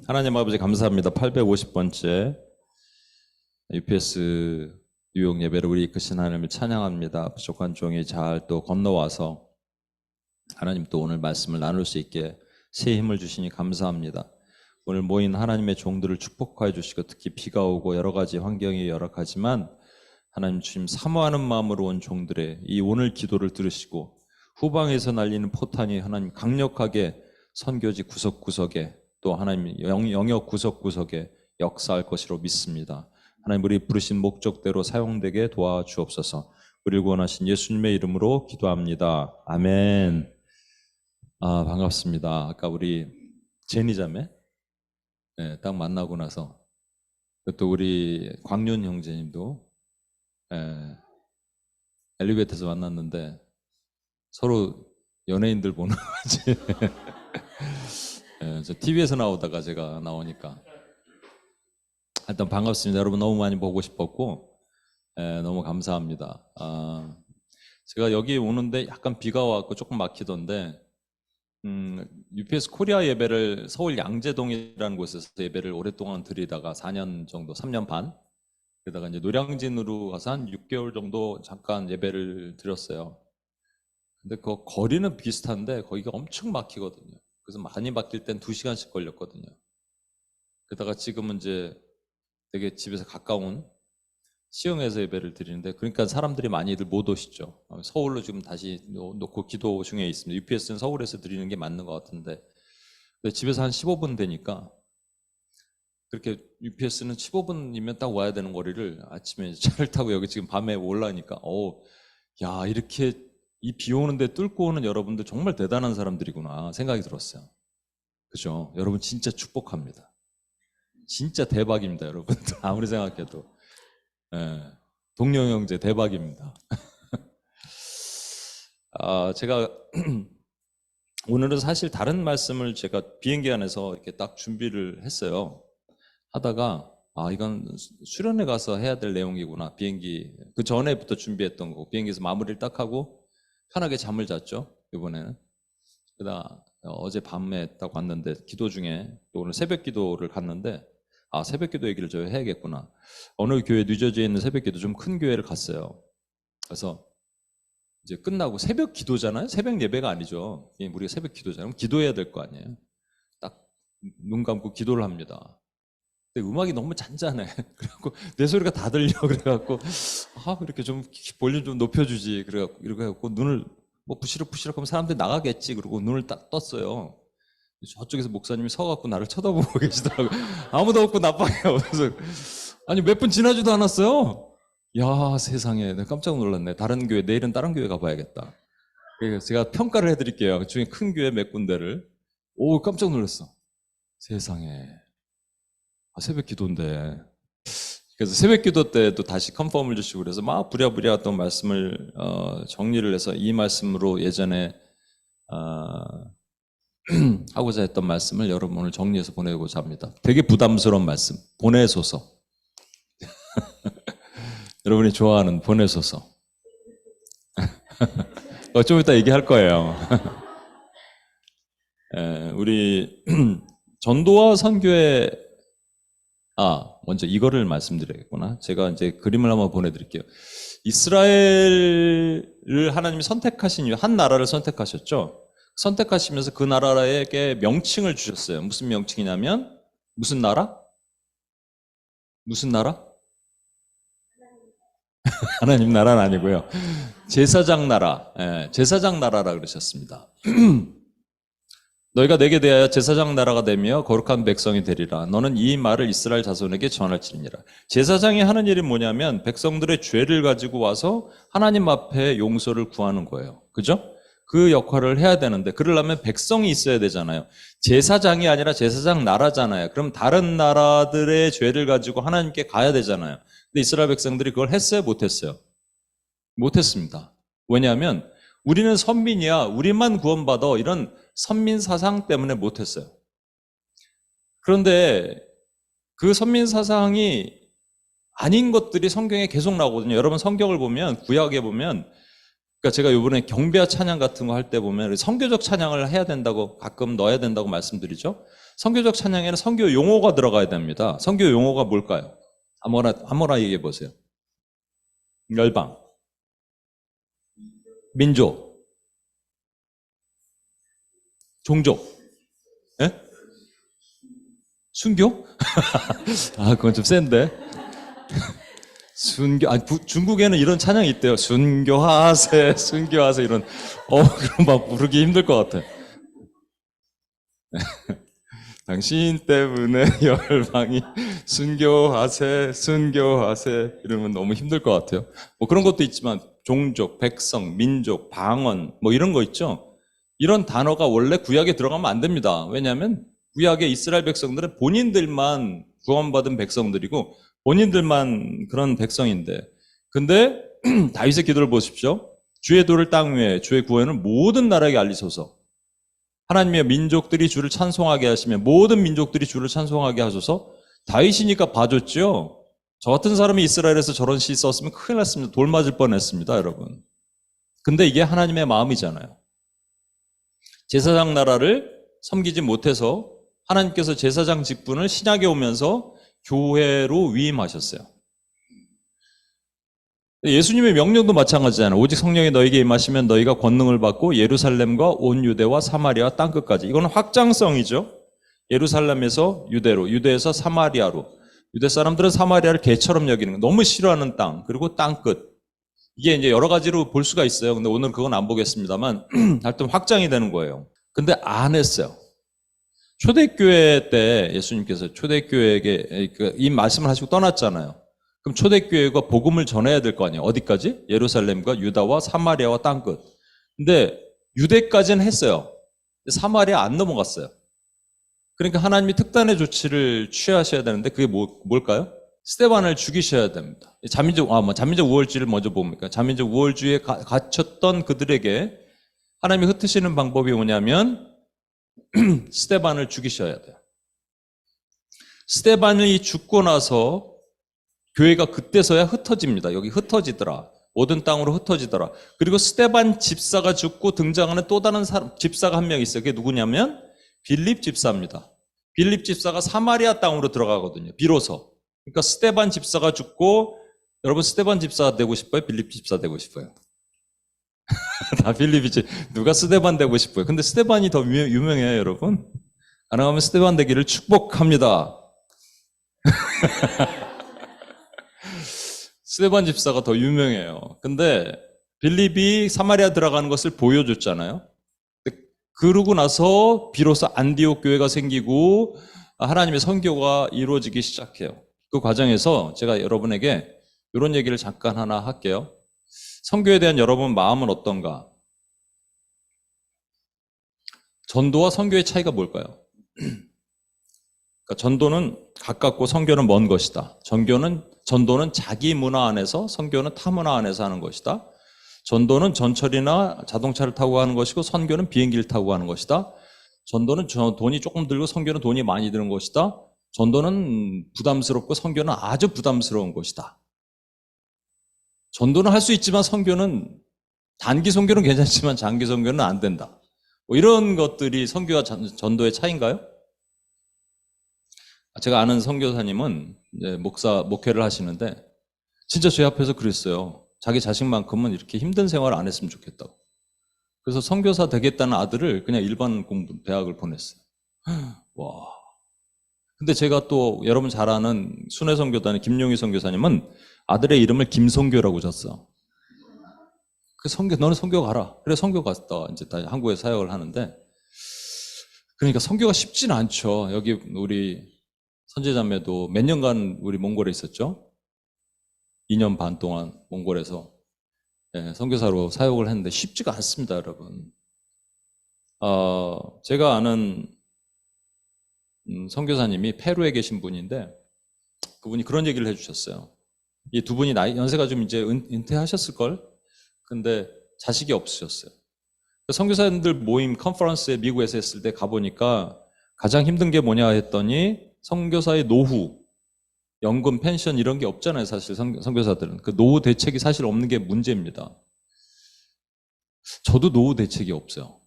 하나님 아버지 감사합니다. 850번째 UPS 뉴욕 예배를 우리 이끄신 하나님을 찬양합니다. 부족한 종이 잘 또 건너와서 하나님 또 오늘 말씀을 나눌 수 있게 새 힘을 주시니 감사합니다. 오늘 모인 하나님의 종들을 축복하여 주시고, 특히 비가 오고 여러 가지 환경이 열악하지만 하나님 주님 사모하는 마음으로 온 종들의 이 오늘 기도를 들으시고, 후방에서 날리는 포탄이 하나님 강력하게 선교지 구석구석에 또 하나님 영역 구석구석에 역사할 것이로 믿습니다. 하나님 우리 부르신 목적대로 사용되게 도와주옵소서. 우리를 구원하신 예수님의 이름으로 기도합니다. 아멘. 반갑습니다. 아까 우리 제니자매 딱 만나고 나서 또 우리 광윤 형제님도 엘리베이터에서 만났는데 서로 연예인들 보는 거지. 저 TV에서 나오다가 제가 나오니까 일단 반갑습니다. 여러분 너무 많이 보고 싶었고 너무 감사합니다. 제가 여기 오는데 약간 비가 와서 조금 막히던데 UPS 코리아 예배를 서울 양재동이라는 곳에서 예배를 오랫동안 드리다가 4년 정도, 3년 반 그러다가 이제 노량진으로 가서 한 6개월 정도 잠깐 예배를 드렸어요. 근데 그 거리는 비슷한데 거기가 엄청 막히거든요. 그래서 많이 막힐 땐 2시간씩 걸렸거든요. 그러다가 지금은 이제 되게 집에서 가까운 시흥에서 예배를 드리는데, 그러니까 사람들이 많이들 못 오시죠. 서울로 지금 다시 놓고 기도 중에 있습니다. UPS는 서울에서 드리는 게 맞는 것 같은데, 근데 집에서 한 15분 되니까, 그렇게 UPS는 15분이면 딱 와야 되는 거리를 아침에 차를 타고 여기 지금 밤에 올라니까 야, 이렇게 이 비 오는데 뚫고 오는 여러분들 정말 대단한 사람들이구나 생각이 들었어요. 그죠? 여러분 진짜 축복합니다. 진짜 대박입니다, 여러분. 아무리 생각해도. 동료 형제 대박입니다. 제가 오늘은 사실 다른 말씀을 제가 비행기 안에서 이렇게 딱 준비를 했어요. 하다가 이건 수련회 가서 해야 될 내용이구나. 비행기 그 전에부터 준비했던 거고, 비행기에서 마무리를 딱 하고 편하게 잠을 잤죠, 이번에는. 그러다 어제 밤에 딱 왔는데 기도 중에 또 오늘 새벽 기도를 갔는데 새벽 기도 얘기를 저 해야겠구나. 어느 교회 뉴저지에 있는 새벽 기도 좀 큰 교회를 갔어요. 그래서 이제 끝나고 새벽 기도잖아요. 새벽 예배가 아니죠. 우리가 새벽 기도잖아요. 그럼 기도해야 될 거 아니에요. 딱 눈 감고 기도를 합니다. 근데 음악이 너무 잔잔해. 그래갖고 내 소리가 다 들려. 그래갖고 이렇게 좀 볼륨 좀 높여주지. 그래갖고 이렇게 해갖고 눈을 뭐 부시럭부시럭 하면 사람들이 나가겠지. 그러고 눈을 딱 떴어요. 저쪽에서 목사님이 서갖고 나를 쳐다보고 계시더라고요. 아무도 없고 나빠요. 그래서 아니 몇 분 지나지도 않았어요. 야, 세상에. 내가 깜짝 놀랐네. 다른 교회, 내일은 다른 교회 가봐야겠다. 그래서 제가 평가를 해드릴게요. 그 중에 큰 교회 몇 군데를. 깜짝 놀랐어. 세상에. 새벽 기도인데. 그래서 새벽 기도 때 또 다시 컨펌을 주시고 그래서 막 부랴부랴 또 말씀을 정리를 해서 이 말씀으로 예전에 하고자 했던 말씀을 여러분 오늘 정리해서 보내고자 합니다. 되게 부담스러운 말씀. 보내소서. 여러분이 좋아하는 보내소서. 좀 이따 얘기할 거예요. 우리 전도와 선교회 먼저 이거를 말씀드려야겠구나. 제가 이제 그림을 한번 보내드릴게요. 이스라엘을 하나님이 선택하신 이유, 한 나라를 선택하셨죠. 선택하시면서 그 나라에게 명칭을 주셨어요. 무슨 명칭이냐면 무슨 나라? 무슨 나라? 하나님 나라는 아니고요. 제사장 나라, 제사장 나라라 그러셨습니다. 너희가 내게 대하여 제사장 나라가 되며 거룩한 백성이 되리라. 너는 이 말을 이스라엘 자손에게 전할지니라. 제사장이 하는 일이 뭐냐면 백성들의 죄를 가지고 와서 하나님 앞에 용서를 구하는 거예요. 그죠? 그 역할을 해야 되는데 그러려면 백성이 있어야 되잖아요. 제사장이 아니라 제사장 나라잖아요. 그럼 다른 나라들의 죄를 가지고 하나님께 가야 되잖아요. 근데 이스라엘 백성들이 그걸 했어요? 못했어요? 못했습니다. 왜냐하면 우리는 선민이야, 우리만 구원받아, 이런 선민 사상 때문에 못했어요. 그런데 그 선민 사상이 아닌 것들이 성경에 계속 나오거든요. 여러분 성경을 보면, 구약에 보면 그러니까 제가 이번에 경배와 찬양 같은 거 할 때 보면 선교적 찬양을 해야 된다고 가끔 넣어야 된다고 말씀드리죠. 선교적 찬양에는 선교 용어가 들어가야 됩니다. 선교 용어가 뭘까요? 아무나 얘기해 보세요. 열방, 민족, 종족, 예? 순교? 아, 그건 좀 센데. 순교, 중국에는 이런 찬양이 있대요. 순교하세, 순교하세, 이런, 그럼 막 부르기 힘들 것 같아. 당신 때문에 열방이 순교하세, 순교하세, 이러면 너무 힘들 것 같아요. 뭐 그런 것도 있지만, 종족, 백성, 민족, 방언, 뭐 이런 거 있죠. 이런 단어가 원래 구약에 들어가면 안 됩니다. 왜냐하면 구약의 이스라엘 백성들은 본인들만 구원받은 백성들이고, 본인들만 그런 백성인데, 근데 다윗의 기도를 보십시오. 주의 도를 땅 위에 주의 구원을 모든 나라에게 알리소서. 하나님의 민족들이 주를 찬송하게 하시면 모든 민족들이 주를 찬송하게 하소서. 다윗이니까 봐줬죠. 저 같은 사람이 이스라엘에서 저런 시 썼으면 큰일 났습니다. 돌 맞을 뻔했습니다, 여러분. 근데 이게 하나님의 마음이잖아요. 제사장 나라를 섬기지 못해서 하나님께서 제사장 직분을 신약에 오면서 교회로 위임하셨어요. 예수님의 명령도 마찬가지잖아요. 오직 성령이 너에게 임하시면 너희가 권능을 받고 예루살렘과 온 유대와 사마리아 땅끝까지. 이건 확장성이죠. 예루살렘에서 유대로, 유대에서 사마리아로. 유대 사람들은 사마리아를 개처럼 여기는 거, 너무 싫어하는 땅, 그리고 땅끝. 이게 이제 여러 가지로 볼 수가 있어요. 근데 오늘 그건 안 보겠습니다만 하여튼 확장이 되는 거예요. 근데 안 했어요. 초대교회 때 예수님께서 초대교회에게 이 말씀을 하시고 떠났잖아요. 그럼 초대교회가 복음을 전해야 될 거 아니에요. 어디까지? 예루살렘과 유다와 사마리아와 땅끝. 근데 유대까지는 했어요. 사마리아 안 넘어갔어요. 그러니까 하나님이 특단의 조치를 취하셔야 되는데 그게 뭘까요? 스데반을 죽이셔야 됩니다. 자민적 우월주의를 먼저 봅니까? 자민적 우월주의에 갇혔던 그들에게 하나님이 흩으시는 방법이 뭐냐면 스데반을 죽이셔야 돼요. 스데반이 죽고 나서 교회가 그때서야 흩어집니다. 여기 흩어지더라. 모든 땅으로 흩어지더라. 그리고 스데반 집사가 죽고 등장하는 또 다른 집사가 한 명 있어요. 그게 누구냐면 빌립 집사입니다. 빌립 집사가 사마리아 땅으로 들어가거든요. 비로소. 그러니까 스데반 집사가 죽고, 여러분 스데반 집사 되고 싶어요? 빌립 집사 되고 싶어요? 다 빌립이지. 누가 스데반 되고 싶어요? 근데 스데반이 더 유명해요, 여러분. 가능하면 스데반 되기를 축복합니다. 스데반 집사가 더 유명해요. 근데 빌립이 사마리아 들어가는 것을 보여줬잖아요. 그러고 나서 비로소 안디옥 교회가 생기고 하나님의 선교가 이루어지기 시작해요. 그 과정에서 제가 여러분에게 이런 얘기를 잠깐 하나 할게요. 선교에 대한 여러분 마음은 어떤가? 전도와 선교의 차이가 뭘까요? 그러니까 전도는 가깝고 선교는 먼 것이다. 전도는 자기 문화 안에서, 선교는 타 문화 안에서 하는 것이다. 전도는 전철이나 자동차를 타고 가는 것이고 선교는 비행기를 타고 가는 것이다. 전도는 돈이 조금 들고 선교는 돈이 많이 드는 것이다. 전도는 부담스럽고 선교는 아주 부담스러운 것이다. 전도는 할 수 있지만 선교는 단기 선교는 괜찮지만 장기 선교는 안 된다. 뭐 이런 것들이 선교와 전도의 차이인가요? 제가 아는 선교사님은 이제 목회를 하시는데 진짜 제 앞에서 그랬어요. 자기 자식만큼은 이렇게 힘든 생활을 안 했으면 좋겠다고. 그래서 선교사 되겠다는 아들을 그냥 일반 공부 대학을 보냈어요. 와. 근데 제가 또 여러분 잘 아는 순회선교단의 김용희 선교사님은 아들의 이름을 김선교라고 줬어. 너는 선교 가라. 그래 선교 갔다 이제 다 한국에 사역을 하는데, 그러니까 선교가 쉽지는 않죠. 여기 우리 선제자매도 몇 년간 우리 몽골에 있었죠. 2년 반 동안 몽골에서 선교사로 사역을 했는데 쉽지가 않습니다, 여러분. 제가 아는 선교사님이 페루에 계신 분인데 그분이 그런 얘기를 해주셨어요. 이 두 분이 연세가 좀 이제 은퇴하셨을걸? 근데 자식이 없으셨어요. 선교사님들 모임 컨퍼런스에 미국에서 했을 때 가보니까 가장 힘든 게 뭐냐 했더니 선교사의 노후, 연금, 펜션 이런 게 없잖아요. 사실 선교사들은. 그 노후 대책이 사실 없는 게 문제입니다. 저도 노후 대책이 없어요.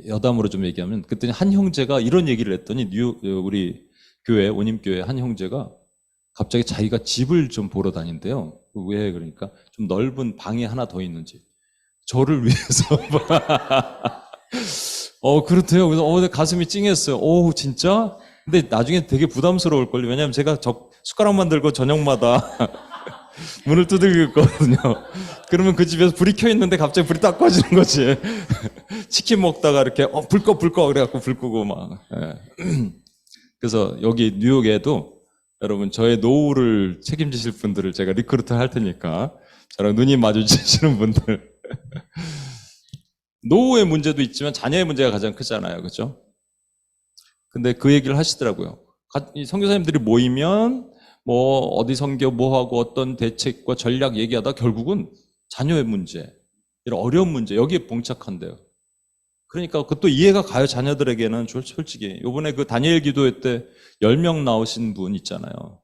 여담으로 좀 얘기하면 그랬더니 한 형제가 이런 얘기를 했더니 우리 교회 온임교회 한 형제가 갑자기 자기가 집을 좀 보러 다닌대요. 왜 그러니까 좀 넓은 방이 하나 더 있는지 저를 위해서 그렇대요. 그래서 가슴이 찡했어요. 진짜? 근데 나중에 되게 부담스러울 걸요. 왜냐면 제가 숟가락만 들고 저녁마다 문을 두들기고 있거든요. 그러면 그 집에서 불이 켜 있는데 갑자기 불이 딱 꺼지는 거지. 치킨 먹다가 이렇게 불 꺼 그래갖고 불 끄고 막. 예. 그래서 여기 뉴욕에도 여러분 저의 노후를 책임지실 분들을 제가 리크루트 할 테니까 저랑 눈이 마주치시는 분들. 노후의 문제도 있지만 자녀의 문제가 가장 크잖아요. 그렇죠? 근데 그 얘기를 하시더라고요. 선교사님들이 모이면 뭐 어디 선교 뭐 하고 어떤 대책과 전략 얘기하다 결국은 자녀의 문제, 이런 어려운 문제 여기에 봉착한대요. 그러니까 그것도 이해가 가요. 자녀들에게는 솔직히. 요번에 그 다니엘 기도회 때 10명 나오신 분 있잖아요.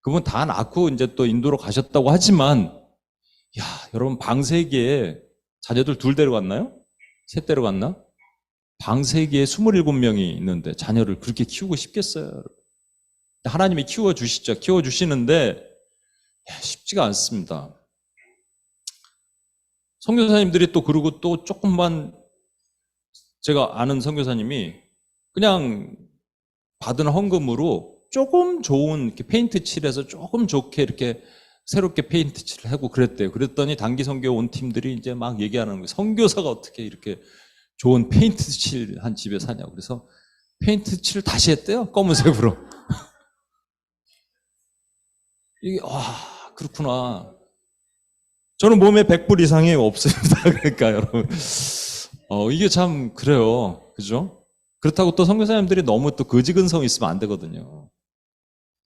그분 다 낳고 이제 또 인도로 가셨다고 하지만 여러분 방 3개에 자녀들 2 데려갔나요? 3 데려갔나? 방 3개에 27명이 있는데 자녀를 그렇게 키우고 싶겠어요? 하나님이 키워주시죠. 키워주시는데 쉽지가 않습니다. 선교사님들이 또 그러고 또 조금만 제가 아는 선교사님이 그냥 받은 헌금으로 조금 좋은 이렇게 페인트 칠해서 조금 좋게 이렇게 새롭게 페인트 칠을 하고 그랬대요. 그랬더니 단기 선교 온 팀들이 이제 막 얘기하는 거예요. 선교사가 어떻게 이렇게 좋은 페인트 칠한 집에 사냐고. 그래서 페인트 칠을 다시 했대요. 검은색으로. 이게 그렇구나. 저는 몸에 100불 이상이 없습니다. 그러니까 여러분 이게 참 그래요. 그죠? 그렇다고 또 선교사님들이 너무 또 거지근성 있으면 안 되거든요.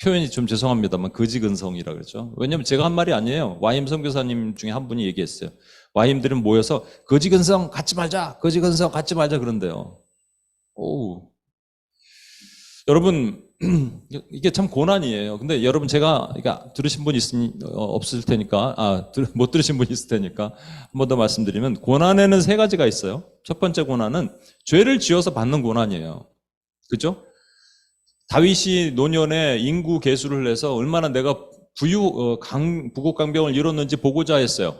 표현이 좀 죄송합니다만 거지근성이라 그러죠. 왜냐면 제가 한 말이 아니에요. 와임 선교사님 중에 한 분이 얘기했어요. 와임들은 모여서 거지근성 갖지 말자. 거지근성 갖지 말자 그런데요. 여러분 이게 참 고난이에요. 근데 여러분 제가 들으신 분 없을 테니까 못 들으신 분 있을 테니까 한 번 더 말씀드리면 고난에는 3가지가 있어요. 첫 번째 고난은 죄를 지어서 받는 고난이에요. 그죠? 다윗이 노년에 인구 계수를 해서 얼마나 내가 부국강병을 이뤘는지 보고자 했어요.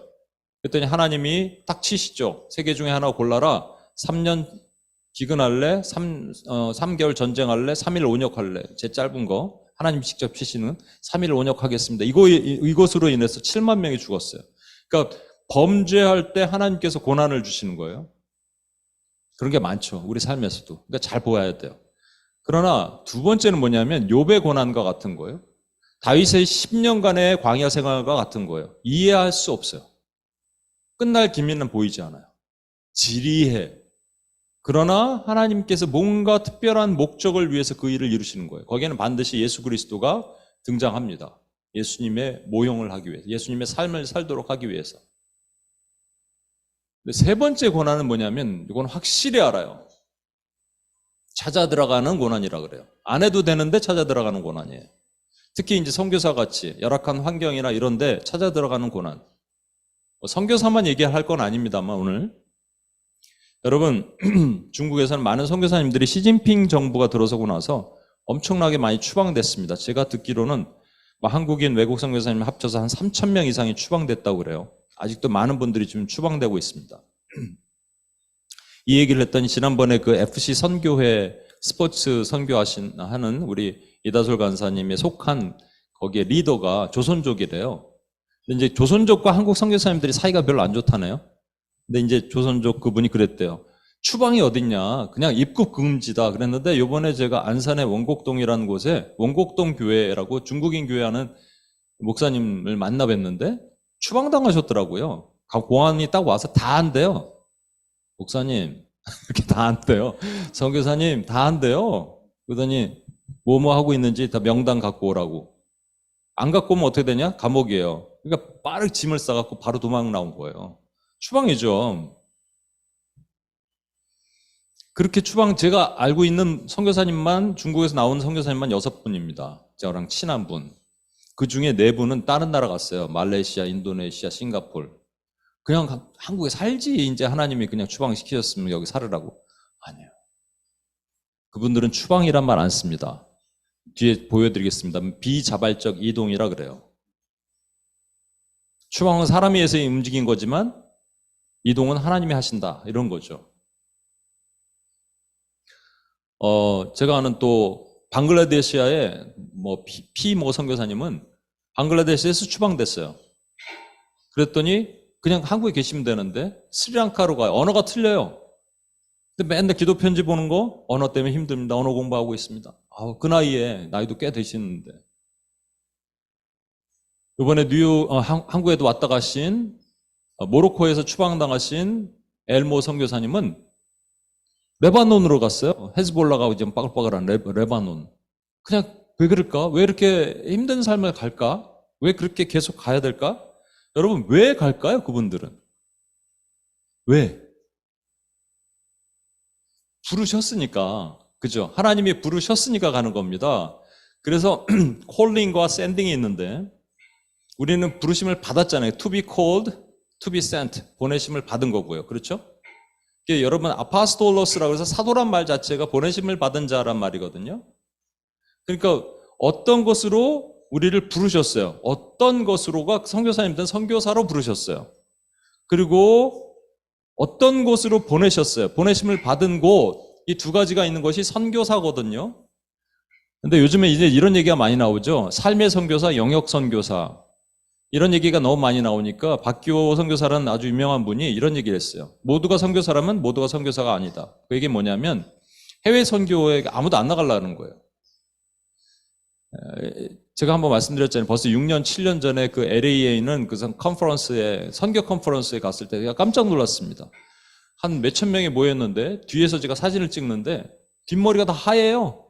그랬더니 하나님이 딱 치시죠. 3개 중에 하나 골라라. 3년 기근할래? 3개월 전쟁할래? 3일 온역할래? 제 짧은 거 하나님 직접 치시는 3일 온역하겠습니다. 이것으로 인해서 7만 명이 죽었어요. 그러니까 범죄할 때 하나님께서 고난을 주시는 거예요. 그런 게 많죠. 우리 삶에서도. 그러니까 잘 보아야 돼요. 그러나 2번째는 뭐냐면 욥의 고난과 같은 거예요. 다윗의 10년간의 광야 생활과 같은 거예요. 이해할 수 없어요. 끝날 기미는 보이지 않아요. 지리해. 그러나 하나님께서 뭔가 특별한 목적을 위해서 그 일을 이루시는 거예요. 거기에는 반드시 예수 그리스도가 등장합니다. 예수님의 모형을 하기 위해서, 예수님의 삶을 살도록 하기 위해서. 근데 3번째 고난은 뭐냐면 이건 확실히 알아요. 찾아 들어가는 고난이라 그래요. 안 해도 되는데 찾아 들어가는 고난이에요. 특히 이제 선교사 같이 열악한 환경이나 이런데 찾아 들어가는 고난. 선교사만 얘기할 건 아닙니다만 오늘 여러분 중국에서는 많은 선교사님들이 시진핑 정부가 들어서고 나서 엄청나게 많이 추방됐습니다. 제가 듣기로는 한국인 외국 선교사님 합쳐서 한 3,000명 이상이 추방됐다고 그래요. 아직도 많은 분들이 지금 추방되고 있습니다. 이 얘기를 했더니 지난번에 그 FC 선교회 스포츠 선교하는 우리 이다솔 간사님의 속한 거기에 리더가 조선족이래요. 근데 이제 조선족과 한국 선교사님들이 사이가 별로 안 좋다네요. 근데 이제 조선족 그분이 그랬대요. 추방이 어딨냐? 그냥 입국 금지다 그랬는데 요번에 제가 안산의 원곡동이라는 곳에 원곡동 교회라고 중국인 교회하는 목사님을 만나 뵀는데 추방당하셨더라고요. 공안이 딱 와서 다 한대요. 목사님 이렇게 다 한대요. 선교사님 다 한대요. 그러더니 뭐뭐 하고 있는지 다 명단 갖고 오라고. 안 갖고 오면 어떻게 되냐? 감옥이에요. 그러니까 빠르게 짐을 싸갖고 바로 도망 나온 거예요. 추방이죠. 그렇게 제가 알고 있는 선교사님만 중국에서 나온 선교사님만 6분입니다. 저랑 친한 분. 그 중에 4분은 다른 나라 갔어요. 말레이시아, 인도네시아, 싱가포르. 그냥 한국에 살지 이제 하나님이 그냥 추방시키셨으면 여기 살으라고. 아니에요. 그분들은 추방이란 말 안 씁니다. 뒤에 보여드리겠습니다. 비자발적 이동이라 그래요. 추방은 사람에 의해서 움직인 거지만 이동은 하나님이 하신다. 이런 거죠. 제가 아는 또 방글라데시아의 뭐 선교사님은 방글라데시에서 추방됐어요. 그랬더니 그냥 한국에 계시면 되는데 스리랑카로 가요. 언어가 틀려요. 근데 맨날 기도 편지 보는 거 언어 때문에 힘듭니다. 언어 공부하고 있습니다. 그 나이에 나이도 꽤 되시는데 이번에 한국에도 왔다 가신 모로코에서 추방당하신 엘모 선교사님은 레바논으로 갔어요. 헤즈볼라가 지금 빠글빠글한 레바논. 그냥 왜 그럴까? 왜 이렇게 힘든 삶을 갈까? 왜 그렇게 계속 가야 될까? 여러분 왜 갈까요? 그분들은 왜? 부르셨으니까. 그죠? 하나님이 부르셨으니까 가는 겁니다. 그래서 콜링과 샌딩이 있는데 우리는 부르심을 받았잖아요. To be called, to be sent. 보내심을 받은 거고요. 그렇죠? 여러분 아파스톨로스라고 해서 사도란 말 자체가 보내심을 받은 자란 말이거든요. 그러니까 어떤 것으로 우리를 부르셨어요. 어떤 것으로가 선교사님들은 선교사로 부르셨어요. 그리고 어떤 곳으로 보내셨어요. 보내심을 받은 곳, 이 두 가지가 있는 것이 선교사거든요. 근데 요즘에 이제 이런 얘기가 많이 나오죠. 삶의 선교사, 영역 선교사. 이런 얘기가 너무 많이 나오니까 박기호 선교사라는 아주 유명한 분이 이런 얘기를 했어요. 모두가 선교사라면 모두가 선교사가 아니다. 그 얘기 뭐냐면 해외 선교에 아무도 안 나가려는 거예요. 제가 한번 말씀드렸잖아요. 벌써 6년, 7년 전에 그 LA에 있는 그 선교 컨퍼런스에 갔을 때 제가 깜짝 놀랐습니다. 한 몇천 명이 모였는데 뒤에서 제가 사진을 찍는데 뒷머리가 다 하얘요.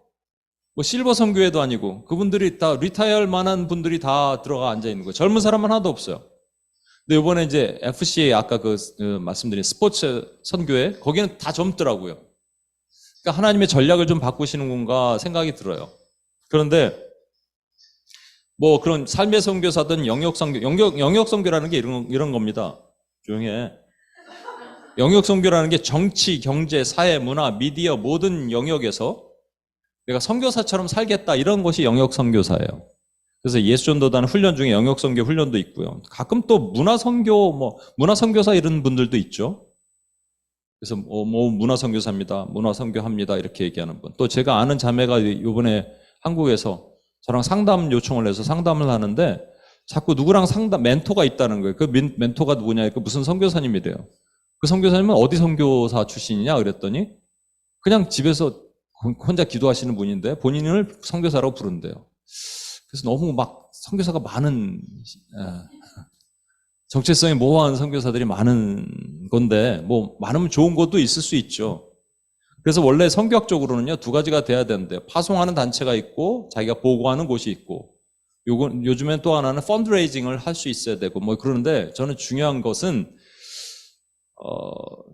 뭐 실버 선교회도 아니고 그분들이 다 리타이어할 만한 분들이 다 들어가 앉아 있는 거예요. 젊은 사람은 하나도 없어요. 근데 이번에 이제 FCA 아까 말씀드린 스포츠 선교회 거기는 다 젊더라고요. 그러니까 하나님의 전략을 좀 바꾸시는 건가 생각이 들어요. 그런데 뭐 그런 삶의 선교사든 영역 선교라는 게 이런 겁니다. 조용히 해. 영역 선교라는 게 정치, 경제, 사회, 문화, 미디어 모든 영역에서 내가 선교사처럼 살겠다 이런 것이 영역 선교사예요. 그래서 예수전도단 훈련 중에 영역 선교 훈련도 있고요. 가끔 또 문화 선교사 이런 분들도 있죠. 그래서 문화 선교사입니다. 문화 선교합니다. 이렇게 얘기하는 분. 또 제가 아는 자매가 이번에 한국에서 저랑 상담 요청을 해서 상담을 하는데 자꾸 누구랑 멘토가 있다는 거예요. 그 멘토가 누구냐? 그 무슨 선교사님이래요. 그 선교사님은 어디 선교사 출신이냐? 그랬더니 그냥 집에서 혼자 기도하시는 분인데 본인을 선교사라고 부른대요. 그래서 너무 막 선교사가 많은 정체성이 모호한 선교사들이 많은 건데 뭐 많으면 좋은 것도 있을 수 있죠. 그래서 원래 성격적으로는요 두 가지가 돼야 되는데 파송하는 단체가 있고 자기가 보고하는 곳이 있고 요즘엔 또 하나는 펀드레이징을 할 수 있어야 되고 뭐 그러는데 저는 중요한 것은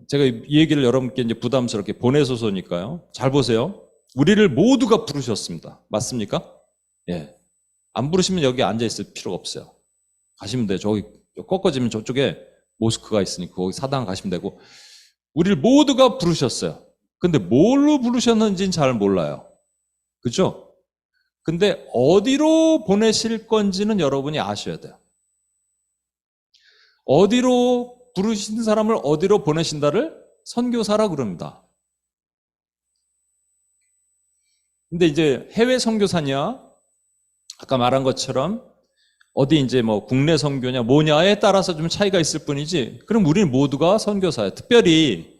제가 이 얘기를 여러분께 이제 부담스럽게 보내소서니까요. 잘 보세요. 우리를 모두가 부르셨습니다. 맞습니까? 예. 안 부르시면 여기 앉아 있을 필요가 없어요. 가시면 돼요. 저기 꺾어지면 저쪽에 모스크가 있으니까 거기 사당 가시면 되고 우리를 모두가 부르셨어요. 근데 뭘로 부르셨는지는 잘 몰라요. 그죠? 근데 어디로 보내실 건지는 여러분이 아셔야 돼요. 어디로 부르신 사람을 어디로 보내신다를 선교사라 그럽니다. 근데 이제 해외 선교사냐, 아까 말한 것처럼 어디 이제 뭐 국내 선교냐, 뭐냐에 따라서 좀 차이가 있을 뿐이지, 그럼 우리는 모두가 선교사예요. 특별히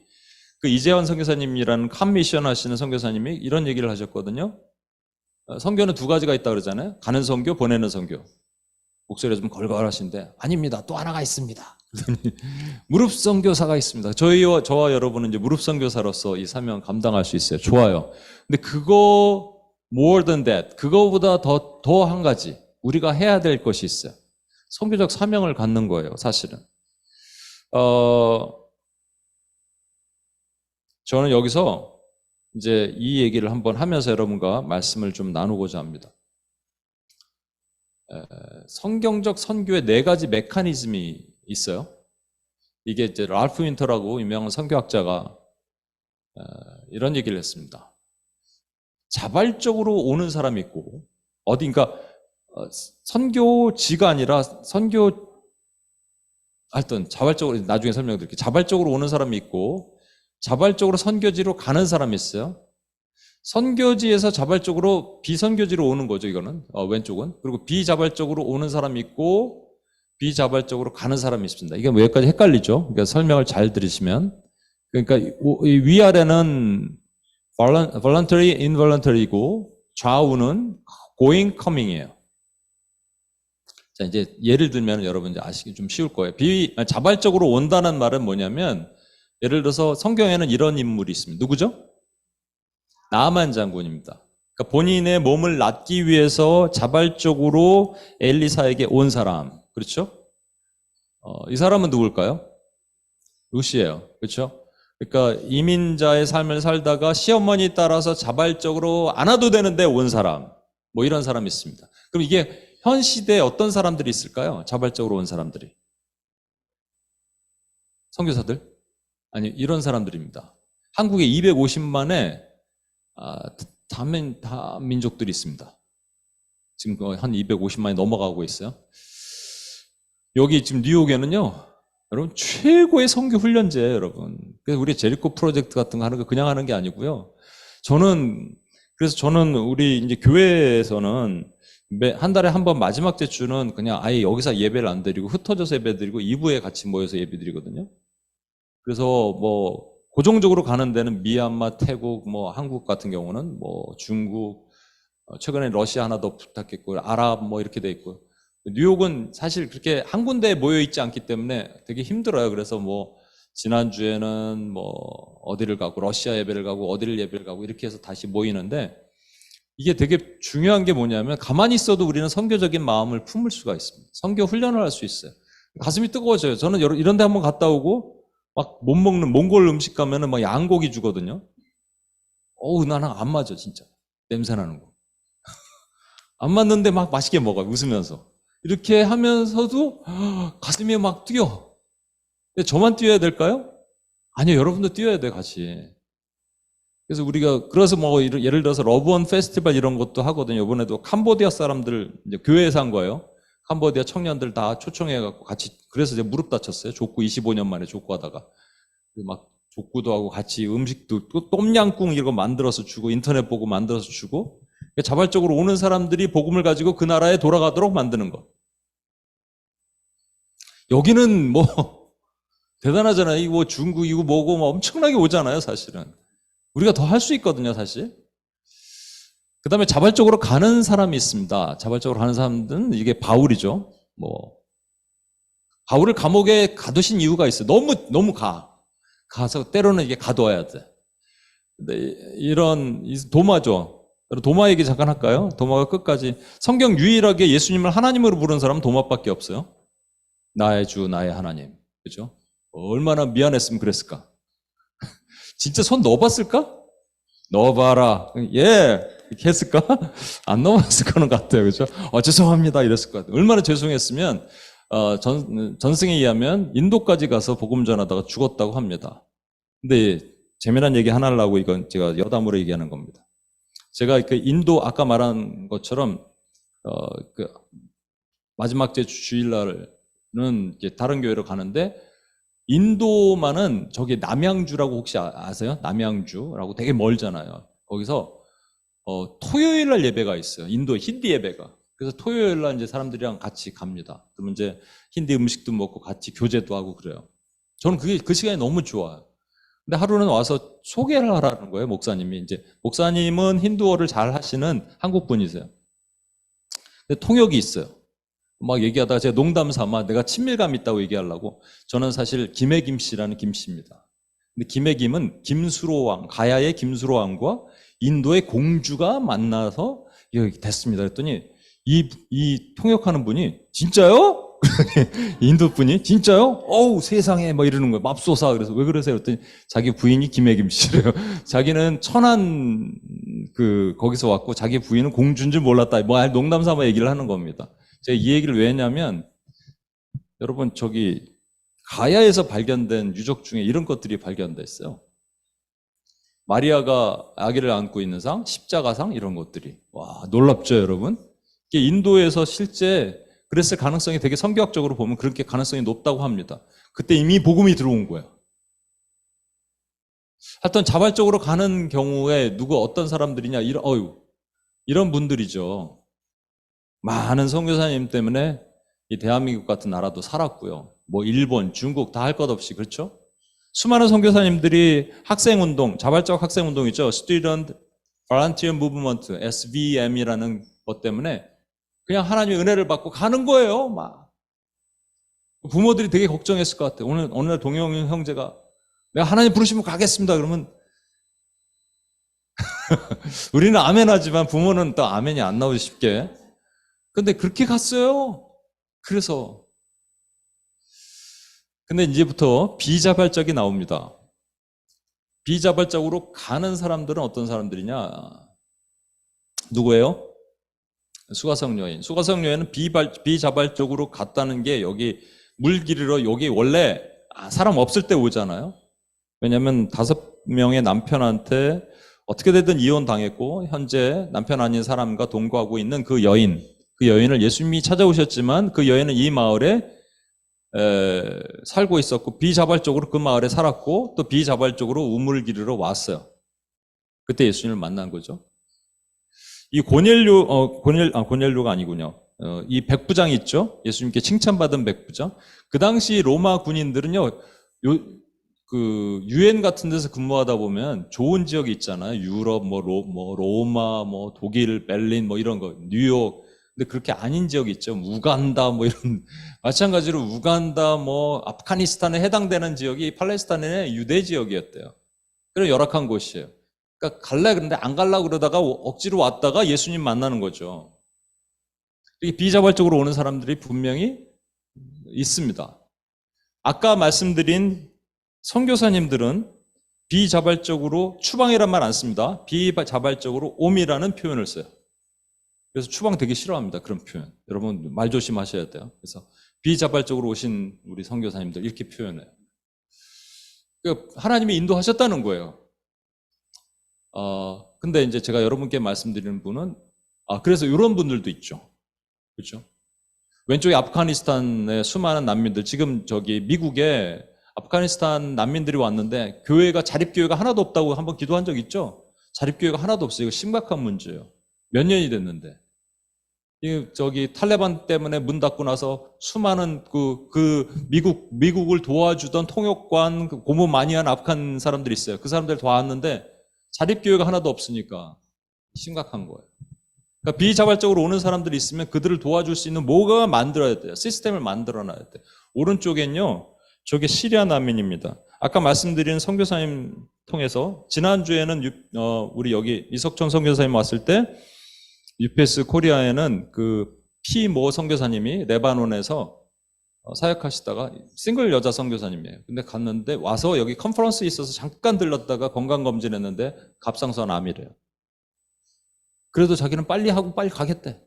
그 이재환 선교사님이라는 칸미션 하시는 선교사님이 이런 얘기를 하셨거든요. 선교는 두 가지가 있다 그러잖아요. 가는 선교, 보내는 선교. 목소리가 좀 걸걸하신데 아닙니다. 또 하나가 있습니다. 무릎 선교사가 있습니다. 저와 여러분은 이제 무릎 선교사로서 이 사명 감당할 수 있어요. 좋아요. 근데 그거 more than that, 그거보다 더 한 가지 우리가 해야 될 것이 있어요. 선교적 사명을 갖는 거예요. 사실은. 저는 여기서 이제 이 얘기를 한번 하면서 여러분과 말씀을 좀 나누고자 합니다. 성경적 선교의 네 가지 메커니즘이 있어요. 이게 이제 랄프 윈터라고 유명한 선교학자가 이런 얘기를 했습니다. 자발적으로 오는 사람이 있고, 어딘가 선교지가 아니라 하여튼 자발적으로, 나중에 설명드릴게요. 자발적으로 오는 사람이 있고 자발적으로 선교지로 가는 사람이 있어요. 선교지에서 자발적으로 비선교지로 오는 거죠, 이거는. 왼쪽은. 그리고 비자발적으로 오는 사람이 있고 비자발적으로 가는 사람이 있습니다. 이게 뭐 여기까지 헷갈리죠? 그러니까 설명을 잘 들으시면. 그러니까 이 위아래는 voluntary, involuntary이고 좌우는 going, coming이에요. 자, 이제 예를 들면 여러분 이제 아시기 좀 쉬울 거예요. 자발적으로 온다는 말은 뭐냐면, 예를 들어서 성경에는 이런 인물이 있습니다. 누구죠? 나만 장군입니다. 그러니까 본인의 몸을 낫기 위해서 자발적으로 엘리사에게 온 사람. 그렇죠? 이 사람은 누굴까요? 룻이에요. 그렇죠? 그러니까 이민자의 삶을 살다가 시어머니 따라서 자발적으로 안 와도 되는데 온 사람. 뭐 이런 사람이 있습니다. 그럼 이게 현 시대에 어떤 사람들이 있을까요? 자발적으로 온 사람들이. 선교사들? 아니, 이런 사람들입니다. 한국에 250만의 다민족들이 있습니다. 지금 한 250만이 넘어가고 있어요. 여기 지금 뉴욕에는요, 여러분 최고의 선교 훈련제예요, 여러분. 그래서 우리 제리코 프로젝트 같은 거 하는 거 그냥 하는 게 아니고요. 그래서 저는 우리 이제 교회에서는 한 달에 한 번 마지막 제주는 그냥 아예 여기서 예배를 안 드리고 흩어져서 예배 드리고 2부에 같이 모여서 예배 드리거든요. 그래서 뭐 고정적으로 가는 데는 미얀마, 태국, 뭐 한국 같은 경우는 뭐 중국, 최근에 러시아 하나 더 부탁했고 아랍 뭐 이렇게 돼 있고, 뉴욕은 사실 그렇게 한 군데에 모여 있지 않기 때문에 되게 힘들어요. 그래서 뭐 지난주에는 뭐 어디를 가고 러시아 예배를 가고 어디를 예배를 가고 이렇게 해서 다시 모이는데, 이게 되게 중요한 게 뭐냐면 가만히 있어도 우리는 선교적인 마음을 품을 수가 있습니다. 선교 훈련을 할 수 있어요. 가슴이 뜨거워져요. 저는 이런 데 한번 갔다 오고 막 못 먹는 몽골 음식 가면은 막 양고기 주거든요. 나는 안 맞아, 진짜. 냄새 나는 거. 안 맞는데 막 맛있게 먹어요, 웃으면서. 이렇게 하면서도 가슴이 막 뛰어. 근데 저만 뛰어야 될까요? 아니요, 여러분도 뛰어야 돼, 같이. 그래서 뭐 예를 들어서 러브원 페스티벌 이런 것도 하거든요. 이번에도 캄보디아 사람들 이제 교회에서 한 거예요. 캄보디아 청년들 다 초청해갖고 같이, 그래서 이제 무릎 다쳤어요. 족구 25년 만에 족구하다가. 막 족구도 하고 같이 음식도 또 똠양꿍 이런 거 만들어서 주고 인터넷 보고 만들어서 주고, 자발적으로 오는 사람들이 복음을 가지고 그 나라에 돌아가도록 만드는 거. 여기는 뭐 대단하잖아요. 이거 뭐 중국 이거 뭐고 뭐 엄청나게 오잖아요, 사실은. 우리가 더 할 수 있거든요, 사실. 그 다음에 자발적으로 가는 사람이 있습니다. 자발적으로 가는 사람들은 이게 바울이죠. 바울을 감옥에 가두신 이유가 있어요. 너무 가서 때로는 이게 가둬야 돼. 근데 도마죠. 도마 얘기 잠깐 할까요? 도마가 끝까지 성경 유일하게 예수님을 하나님으로 부른 사람은 도마밖에 없어요. 나의 주, 나의 하나님. 그죠? 얼마나 미안했으면 그랬을까? 진짜 손 넣어봤을까? 넣어봐라. 예. 이렇게 했을까? 안 넣어봤을 거는 같아요. 그죠? 죄송합니다. 이랬을 것 같아요. 얼마나 죄송했으면, 전승에 의하면 인도까지 가서 복음 전하다가 죽었다고 합니다. 근데 재미난 얘기 하나 하려고 이건 제가 여담으로 얘기하는 겁니다. 제가 그 인도 아까 말한 것처럼, 마지막 제 주일날은 이제 다른 교회로 가는데, 인도만은 저기 남양주라고 혹시 아세요? 남양주라고 되게 멀잖아요. 거기서 토요일 날 예배가 있어요. 인도 힌디 예배가. 그래서 토요일 날 이제 사람들이랑 같이 갑니다. 그러면 이제 힌디 음식도 먹고 같이 교제도 하고 그래요. 저는 그 시간이 너무 좋아요. 근데 하루는 와서 소개를 하라는 거예요, 목사님이. 이제 목사님은 힌두어를 잘 하시는 한국 분이세요. 근데 통역이 있어요. 막 얘기하다가 제가 농담 삼아 내가 친밀감 있다고 얘기하려고, 저는 사실 김해김 씨라는 김 씨입니다. 근데 김해김은 김수로 왕, 가야의 김수로 왕과 인도의 공주가 만나서 이렇게 됐습니다. 그랬더니 이 통역하는 분이 진짜요? 인도 분이 진짜요? 어우 세상에 막 이러는 거예요. 맙소사. 그래서 왜 그러세요? 그랬더니 자기 부인이 김해김 씨래요. 자기는 천안 거기서 왔고 자기 부인은 공주인 줄 몰랐다. 뭐 농담 삼아 얘기를 하는 겁니다. 제가 이 얘기를 왜 했냐면, 여러분 저기 가야에서 발견된 유적 중에 이런 것들이 발견됐어요. 마리아가 아기를 안고 있는 상, 십자가상 이런 것들이. 와, 놀랍죠, 여러분? 이게 인도에서 실제 그랬을 가능성이 되게 성경학적으로 보면 그렇게 가능성이 높다고 합니다. 그때 이미 복음이 들어온 거야. 하여튼 자발적으로 가는 경우에 누구 어떤 사람들이냐 이런 분들이죠. 많은 선교사님 때문에 이 대한민국 같은 나라도 살았고요. 뭐 일본, 중국 다 할 것 없이 그렇죠? 수많은 선교사님들이 학생운동, 자발적 학생운동이죠. Student Volunteer Movement, SVM이라는 것 때문에 그냥 하나님의 은혜를 받고 가는 거예요. 막 부모들이 되게 걱정했을 것 같아요. 어느 날 동영 형제가 내가 하나님 부르시면 가겠습니다. 그러면 우리는 아멘 하지만 부모는 또 아멘이 안 나오지 쉽게. 근데 그렇게 갔어요. 그래서 근데 이제부터 비자발적이 나옵니다. 비자발적으로 가는 사람들은 어떤 사람들이냐? 누구예요? 수가성 여인. 수가성 여인은 비자발적으로 갔다는 게 여기 물 기르러 여기 원래 사람 없을 때 오잖아요. 왜냐하면 5명의 남편한테 어떻게든 이혼당했고 현재 남편 아닌 사람과 동거하고 있는 그 여인을 예수님이 찾아오셨지만 그 여인은 이 마을에 살고 있었고 비자발적으로 그 마을에 살았고 또 비자발적으로 우물을 기르러 왔어요. 그때 예수님을 만난 거죠. 이 고넬료가 아니군요. 이 백부장 있죠? 예수님께 칭찬받은 백부장. 그 당시 로마 군인들은요, 그 유엔 같은 데서 근무하다 보면 좋은 지역이 있잖아요. 유럽, 로마, 독일, 베를린, 이런 거, 뉴욕. 근데 그렇게 아닌 지역이 있죠. 우간다, 이런. 마찬가지로 우간다, 아프가니스탄에 해당되는 지역이 팔레스타인의 유대 지역이었대요. 그래서 열악한 곳이에요. 그러니까 갈라 그러는데 안 갈라 그러다가 억지로 왔다가 예수님 만나는 거죠. 이게 비자발적으로 오는 사람들이 분명히 있습니다. 아까 말씀드린 선교사님들은 비자발적으로 추방이란 말 안 씁니다. 비자발적으로 옴이라는 표현을 써요. 그래서 추방 되게 싫어합니다. 그런 표현. 여러분 말 조심하셔야 돼요. 그래서 비자발적으로 오신 우리 선교사님들 이렇게 표현해요. 그러니까 하나님이 인도하셨다는 거예요. 근데 이제 제가 여러분께 말씀드리는 분은 그래서 이런 분들도 있죠. 그렇죠? 왼쪽에 아프가니스탄의 수많은 난민들, 지금 미국에 아프가니스탄 난민들이 왔는데 교회가 자립교회가 하나도 없다고 한번 기도한 적 있죠? 자립교회가 하나도 없어요. 이거 심각한 문제예요. 몇 년이 됐는데. 탈레반 때문에 문 닫고 나서 수많은 미국을 도와주던 통역관, 고문 많이 한 아프간 사람들이 있어요. 그 사람들 다 왔는데 자립교회가 하나도 없으니까 심각한 거예요. 그러니까 비자발적으로 오는 사람들이 있으면 그들을 도와줄 수 있는 뭐가 만들어야 돼요. 시스템을 만들어놔야 돼요. 오른쪽엔요. 저게 시리아 난민입니다. 아까 말씀드린 선교사님 통해서 지난주에는 우리 여기 이석천 선교사님 왔을 때 UPS 코리아에는 피모 선교사님이 레바논에서 사역하시다가 싱글 여자 선교사님이에요. 근데 갔는데 와서 여기 컨퍼런스에 있어서 잠깐 들렀다가 건강검진했는데 갑상선 암이래요. 그래도 자기는 빨리 하고 빨리 가겠대.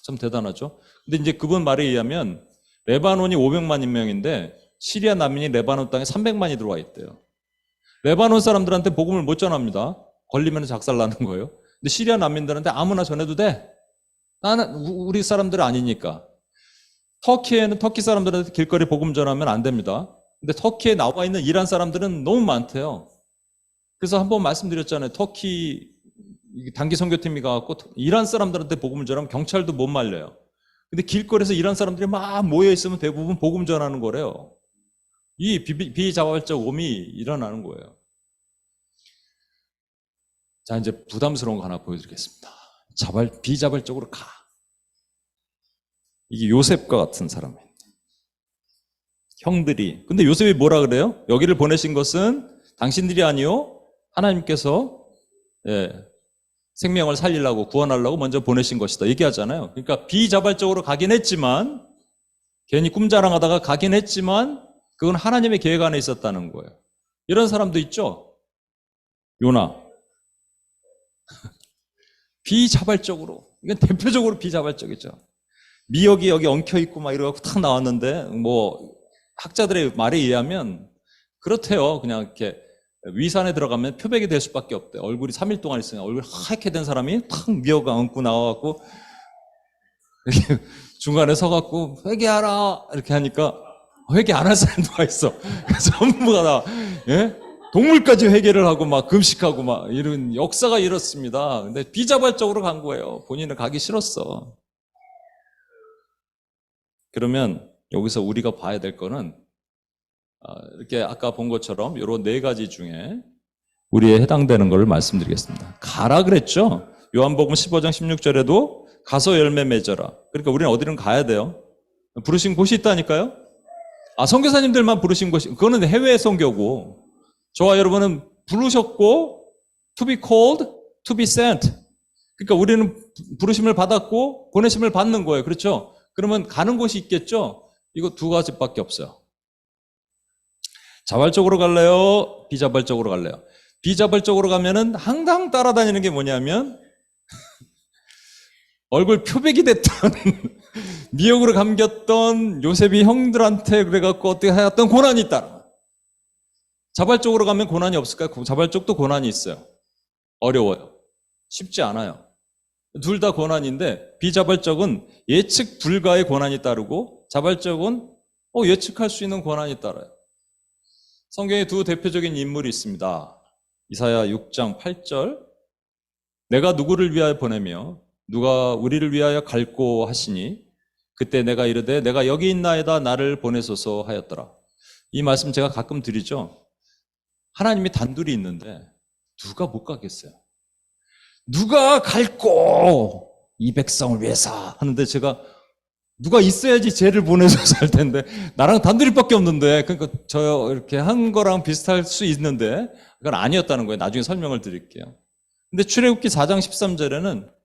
참 대단하죠. 근데 이제 그분 말에 의하면 레바논이 500만 인명인데 시리아 난민이 레바논 땅에 300만이 들어와 있대요. 레바논 사람들한테 복음을 못 전합니다. 걸리면 작살나는 거예요. 근데 시리아 난민들한테 아무나 전해도 돼. 나는 우리 사람들 아니니까. 터키에는 터키 사람들한테 길거리 복음 전하면 안 됩니다. 근데 터키에 나와 있는 이란 사람들은 너무 많대요. 그래서 한번 말씀드렸잖아요. 터키 단기 선교팀이 가갖고 이란 사람들한테 복음을 전하면 경찰도 못 말려요. 근데 길거리에서 이란 사람들이 막 모여 있으면 대부분 복음 전하는 거래요. 이 비자발적 옴이 일어나는 거예요. 자, 이제 부담스러운 거 하나 보여드리겠습니다. 비자발적으로 가. 이게 요셉과 같은 사람이에요. 형들이. 근데 요셉이 뭐라 그래요? 여기를 보내신 것은 당신들이 아니요. 하나님께서 생명을 살리려고 구원하려고 먼저 보내신 것이다. 얘기하잖아요. 그러니까 비자발적으로 가긴 했지만 괜히 꿈자랑하다가 가긴 했지만 그건 하나님의 계획 안에 있었다는 거예요. 이런 사람도 있죠. 요나. 비자발적으로. 이건 대표적으로 비자발적이죠. 미역이 여기 엉켜있고 막 이러고 탁 나왔는데 학자들의 말에 의하면 그렇대요. 그냥 이렇게 위산에 들어가면 표백이 될 수밖에 없대. 얼굴이 3일 동안 있으면 얼굴이 하얗게 된 사람이 탁 미어가 얹고 나와갖고 이렇게 중간에 서갖고 회개하라 이렇게 하니까 회개 안 할 사람 누가 있어. 전부가 다 예? 동물까지 회개를 하고 막 금식하고 막 이런 역사가 이렇습니다. 근데 비자발적으로 간 거예요. 본인은 가기 싫었어. 그러면 여기서 우리가 봐야 될 거는 이렇게 아까 본 것처럼 이런 네 가지 중에 우리에 해당되는 것을 말씀드리겠습니다. 가라 그랬죠? 요한복음 15장 16절에도 가서 열매 맺어라. 그러니까 우리는 어디든 가야 돼요. 부르신 곳이 있다니까요? 선교사님들만 부르신 곳이, 그거는 해외 선교고, 저와 여러분은 부르셨고, to be called, to be sent. 그러니까 우리는 부르심을 받았고, 보내심을 받는 거예요. 그렇죠? 그러면 가는 곳이 있겠죠? 이거 두 가지밖에 없어요. 자발적으로 갈래요? 비자발적으로 갈래요? 비자발적으로 가면은 항상 따라다니는 게 뭐냐면 얼굴 표백이 됐던 미역으로 감겼던 요셉이 형들한테 그래갖고 어떻게 하였던 고난이 있다. 자발적으로 가면 고난이 없을까요? 자발적도 고난이 있어요. 어려워요. 쉽지 않아요. 둘 다 고난인데 비자발적은 예측 불가의 고난이 따르고 자발적은 예측할 수 있는 고난이 따라요. 성경에 두 대표적인 인물이 있습니다. 이사야 6장 8절 내가 누구를 위하여 보내며 누가 우리를 위하여 갈고 하시니 그때 내가 이르되 내가 여기 있나이다 나를 보내소서 하였더라. 이 말씀 제가 가끔 드리죠. 하나님이 단둘이 있는데 누가 못 가겠어요? 누가 갈고 이 백성을 위해서 하는데 제가 누가 있어야지 쟤를 보내줘서 할 텐데 나랑 단둘이밖에 없는데 그러니까 저 이렇게 한 거랑 비슷할 수 있는데 그건 아니었다는 거예요. 나중에 설명을 드릴게요. 근데 출애굽기 4장 13절에는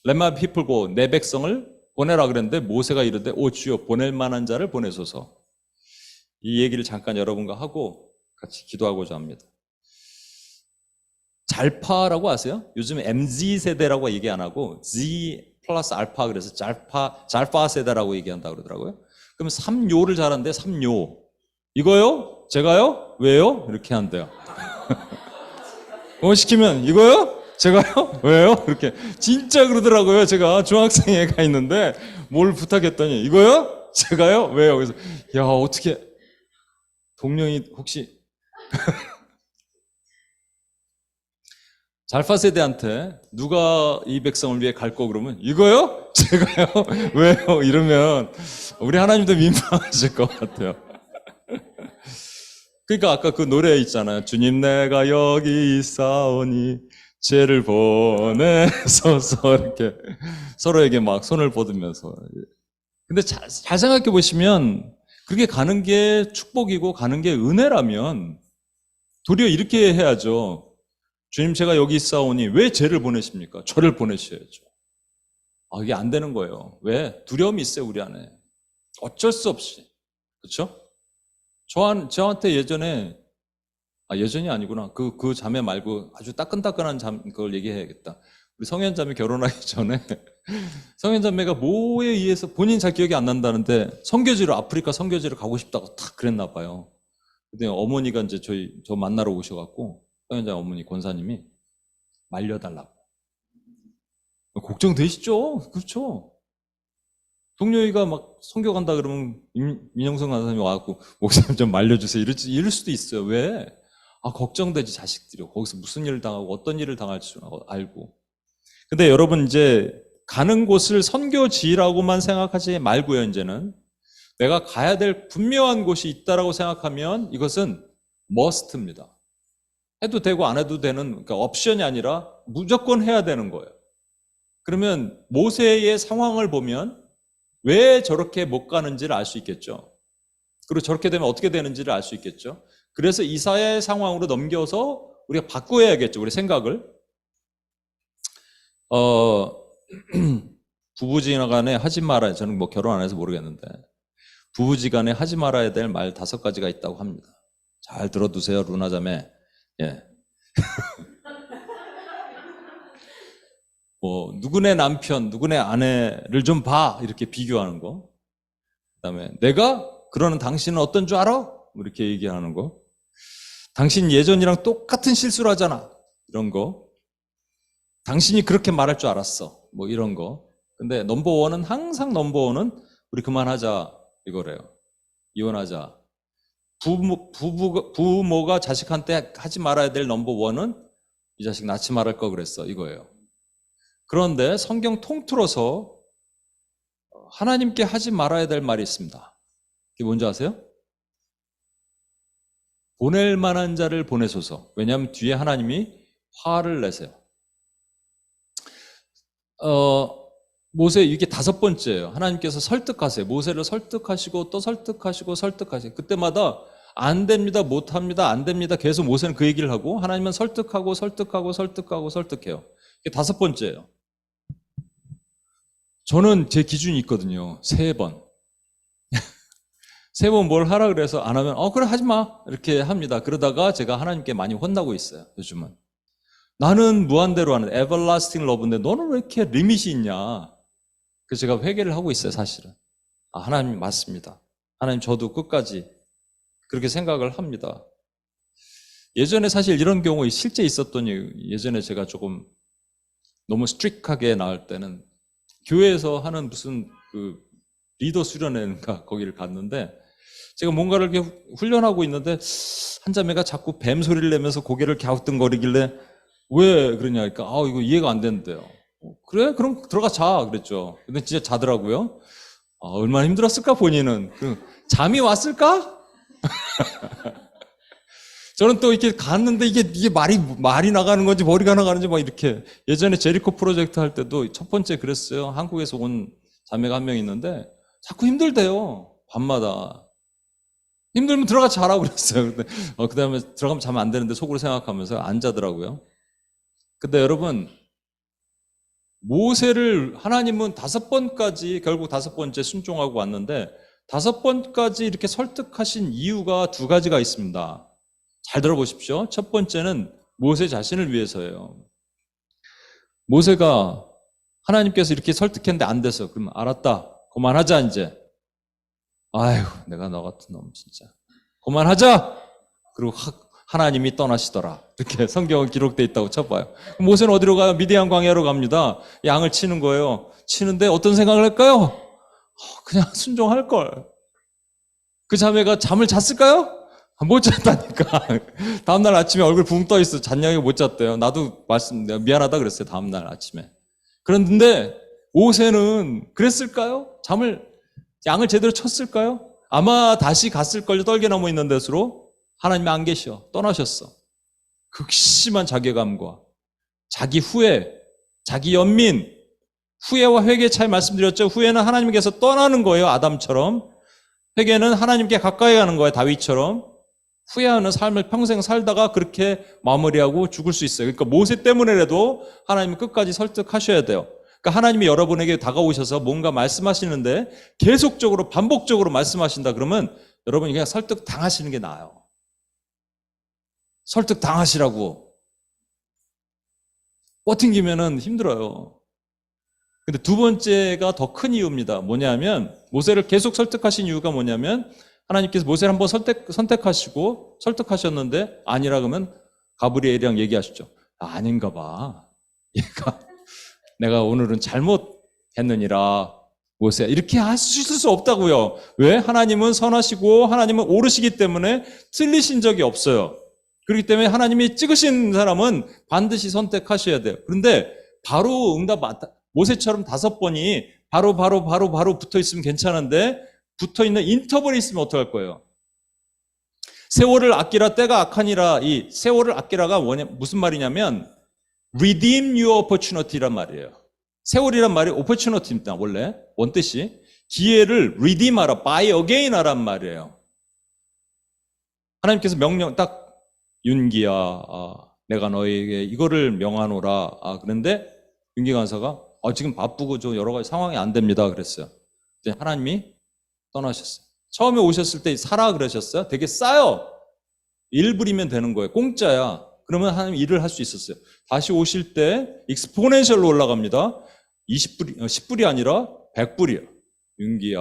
Let my people go, 내 백성을 보내라 그랬는데 모세가 이르되 오 주여 보낼 만한 자를 보내소서. 이 얘기를 잠깐 여러분과 하고 같이 기도하고자 합니다. 잘파라고 아세요? 요즘 MZ 세대라고 얘기 안 하고 Z 플러스 알파 그래서 잘파 세대라고 얘기한다고 그러더라고요. 그럼 3요를 잘하는데 3요. 이거요? 제가요? 왜요? 이렇게 한대요. 시키면 이거요? 제가요? 왜요? 이렇게 진짜 그러더라고요. 제가 중학생 애가 있는데 뭘 부탁했더니 이거요? 제가요? 왜요? 그래서 야 어떻게 동령이 혹시 잘파 세대한테 누가 이 백성을 위해 갈 거 그러면 이거요? 제가요? 왜요? 이러면 우리 하나님도 민망하실 것 같아요. 그러니까 아까 그 노래 있잖아요. 주님 내가 여기 있사오니 죄를 보내소서 이렇게 서로에게 막 손을 뻗으면서. 근데 잘 생각해 보시면 그렇게 가는 게 축복이고 가는 게 은혜라면 도리어 이렇게 해야죠. 주님 제가 여기 있사오니 왜 죄를 보내십니까? 저를 보내셔야죠. 이게 안 되는 거예요. 왜? 두려움이 있어요 우리 안에. 어쩔 수 없이. 그렇죠? 저한테 예전에 예전이 아니구나. 그 자매 말고 아주 따끈따끈한 그걸 얘기해야겠다. 우리 성현 자매 결혼하기 전에 성현 자매가 뭐에 의해서 본인 잘 기억이 안 난다는데 아프리카 선교지로 가고 싶다고 탁 그랬나 봐요. 근데 어머니가 이제 저 만나러 오셔갖고 성현 자매 어머니 권사님이 말려달라고. 걱정되시죠? 그렇죠? 동료이가 막 선교 간다 그러면 민영성 간사님이 와갖고 목사님 좀 말려주세요. 이럴 수도 있어요. 왜? 걱정되지 자식들이. 거기서 무슨 일을 당하고 어떤 일을 당할 줄 알고. 근데 여러분 이제 가는 곳을 선교지라고만 생각하지 말고요. 이제는 내가 가야 될 분명한 곳이 있다라고 생각하면 이것은 must입니다. 해도 되고 안 해도 되는 그러니까 옵션이 아니라 무조건 해야 되는 거예요. 그러면 모세의 상황을 보면 왜 저렇게 못 가는지를 알 수 있겠죠. 그리고 저렇게 되면 어떻게 되는지를 알 수 있겠죠. 그래서 이사야의 상황으로 넘겨서 우리가 바꿔야겠죠. 우리 생각을. 부부지간에 하지 말아야, 저는 뭐 결혼 안 해서 모르겠는데 부부지간에 하지 말아야 될 말 5가지가 있다고 합니다. 잘 들어두세요, 루나 자매. 예. 누구네 남편, 누구네 아내를 좀 봐. 이렇게 비교하는 거. 그다음에 내가 그러는 당신은 어떤 줄 알아? 뭐 이렇게 얘기하는 거. 당신 예전이랑 똑같은 실수를 하잖아. 이런 거. 당신이 그렇게 말할 줄 알았어. 뭐 이런 거. 근데 넘버원은 항상 넘버원은 우리 그만하자 이거래요. 이혼하자. 부모가 자식한테 하지 말아야 될 넘버원은 이 자식 낳지 말할 거 그랬어. 이거예요. 그런데 성경 통틀어서 하나님께 하지 말아야 될 말이 있습니다. 그게 뭔지 아세요? 보낼 만한 자를 보내소서. 왜냐하면 뒤에 하나님이 화를 내세요. 모세 이게 5번째예요. 하나님께서 설득하세요. 모세를 설득하시고 또 설득하시고 설득하시고 그때마다 안 됩니다, 못 합니다, 안 됩니다. 계속 모세는 그 얘기를 하고 하나님은 설득하고 설득하고 설득하고 설득해요. 이게 5번째예요. 저는 제 기준이 있거든요. 3번. 3번 뭘 하라 그래서 안 하면 그래 하지 마 이렇게 합니다. 그러다가 제가 하나님께 많이 혼나고 있어요. 요즘은. 나는 무한대로 하는 everlasting love인데 너는 왜 이렇게 리밋이 있냐. 그래서 제가 회개를 하고 있어요. 사실은. 하나님 맞습니다. 하나님 저도 끝까지 그렇게 생각을 합니다. 예전에 사실 이런 경우 실제 있었던 예전에 제가 조금 너무 스트릭하게 나올 때는 교회에서 하는 무슨 그 리더 수련회인가 거기를 갔는데 제가 뭔가를 이렇게 훈련하고 있는데 한 자매가 자꾸 뱀 소리를 내면서 고개를 갸우뚱거리길래 왜 그러냐 하니까 이거 이해가 안 되는데요. 그래? 그럼 들어가 자 그랬죠. 근데 진짜 자더라고요. 얼마나 힘들었을까 본인은. 잠이 왔을까? 저는 또 이렇게 갔는데 이게 말이 나가는 건지 머리가 나가는지 막 이렇게. 예전에 제리코 프로젝트 할 때도 첫 번째 그랬어요. 한국에서 온 자매가 한 명 있는데 자꾸 힘들대요. 밤마다. 힘들면 들어가 자라고 그랬어요. 근데 그 다음에 들어가면 자면 안 되는데 속으로 생각하면서 안 자더라고요. 근데 여러분 모세를 하나님은 5번까지 결국 5번째 순종하고 왔는데 5번까지 이렇게 설득하신 이유가 2가지가 있습니다. 잘 들어보십시오. 첫 번째는 모세 자신을 위해서예요. 모세가 하나님께서 이렇게 설득했는데 안 돼서 그러면 알았다. 그만하자 이제. 아휴 내가 너 같은 놈 진짜. 그만하자. 그리고 하나님이 떠나시더라. 이렇게 성경은 기록되어 있다고 쳐봐요. 모세는 어디로 가요? 미디안 광야로 갑니다. 양을 치는 거예요. 치는데 어떤 생각을 할까요? 그냥 순종할 걸. 그 자매가 잠을 잤을까요? 못 잤다니까. 다음날 아침에 얼굴 붕 떠 있어. 잤냐고 못 잤대요. 나도 미안하다 그랬어요. 다음날 아침에. 그런데 모세는 그랬을까요? 양을 제대로 쳤을까요? 아마 다시 갔을걸요. 떨개나무 있는 데서로. 하나님이 안 계셔. 떠나셨어. 극심한 자괴감과 자기 후회, 자기 연민, 후회와 회개 차이 말씀드렸죠. 후회는 하나님께서 떠나는 거예요. 아담처럼. 회개는 하나님께 가까이 가는 거예요. 다윗처럼. 후회하는 삶을 평생 살다가 그렇게 마무리하고 죽을 수 있어요. 그러니까 모세 때문에라도 하나님은 끝까지 설득하셔야 돼요. 그러니까 하나님이 여러분에게 다가오셔서 뭔가 말씀하시는데 계속적으로 반복적으로 말씀하신다 그러면 여러분이 그냥 설득 당하시는 게 나아요. 설득 당하시라고. 버팅기면은 힘들어요. 근데 2번째가 더 큰 이유입니다. 뭐냐면 모세를 계속 설득하신 이유가 뭐냐면 하나님께서 모세를 한번 선택하시고 설득하셨는데 아니라 그러면 가브리엘이랑 얘기하시죠. 아닌가 봐. 얘가 내가 오늘은 잘못했느니라. 모세 이렇게 하실 수 없다고요. 왜? 하나님은 선하시고 하나님은 옳으시기 때문에 틀리신 적이 없어요. 그렇기 때문에 하나님이 찍으신 사람은 반드시 선택하셔야 돼요. 그런데 바로 모세처럼 5번이 바로 붙어 있으면 괜찮은데 붙어 있는 인터벌이 있으면 어떡할 거예요? 세월을 아끼라 때가 악하니라. 이 세월을 아끼라가 무슨 말이냐면 redeem your opportunity란 말이에요. 세월이란 말이 opportunity입니다. 원래 원뜻이 기회를 redeem하라, buy again 하란 말이에요. 하나님께서 명령 딱 윤기야, 내가 너에게 이거를 명하노라. 그런데 윤기 간사가 지금 바쁘고 좀 여러 가지 상황이 안 됩니다. 그랬어요. 이제 하나님이 떠나셨어요. 처음에 오셨을 때 사라 그러셨어요. 되게 싸요. 1불이면 되는 거예요. 공짜야. 그러면 하나님 일을 할 수 있었어요. 다시 오실 때 익스포넨셜로 올라갑니다. 10불이 아니라 100불이야. 윤기야,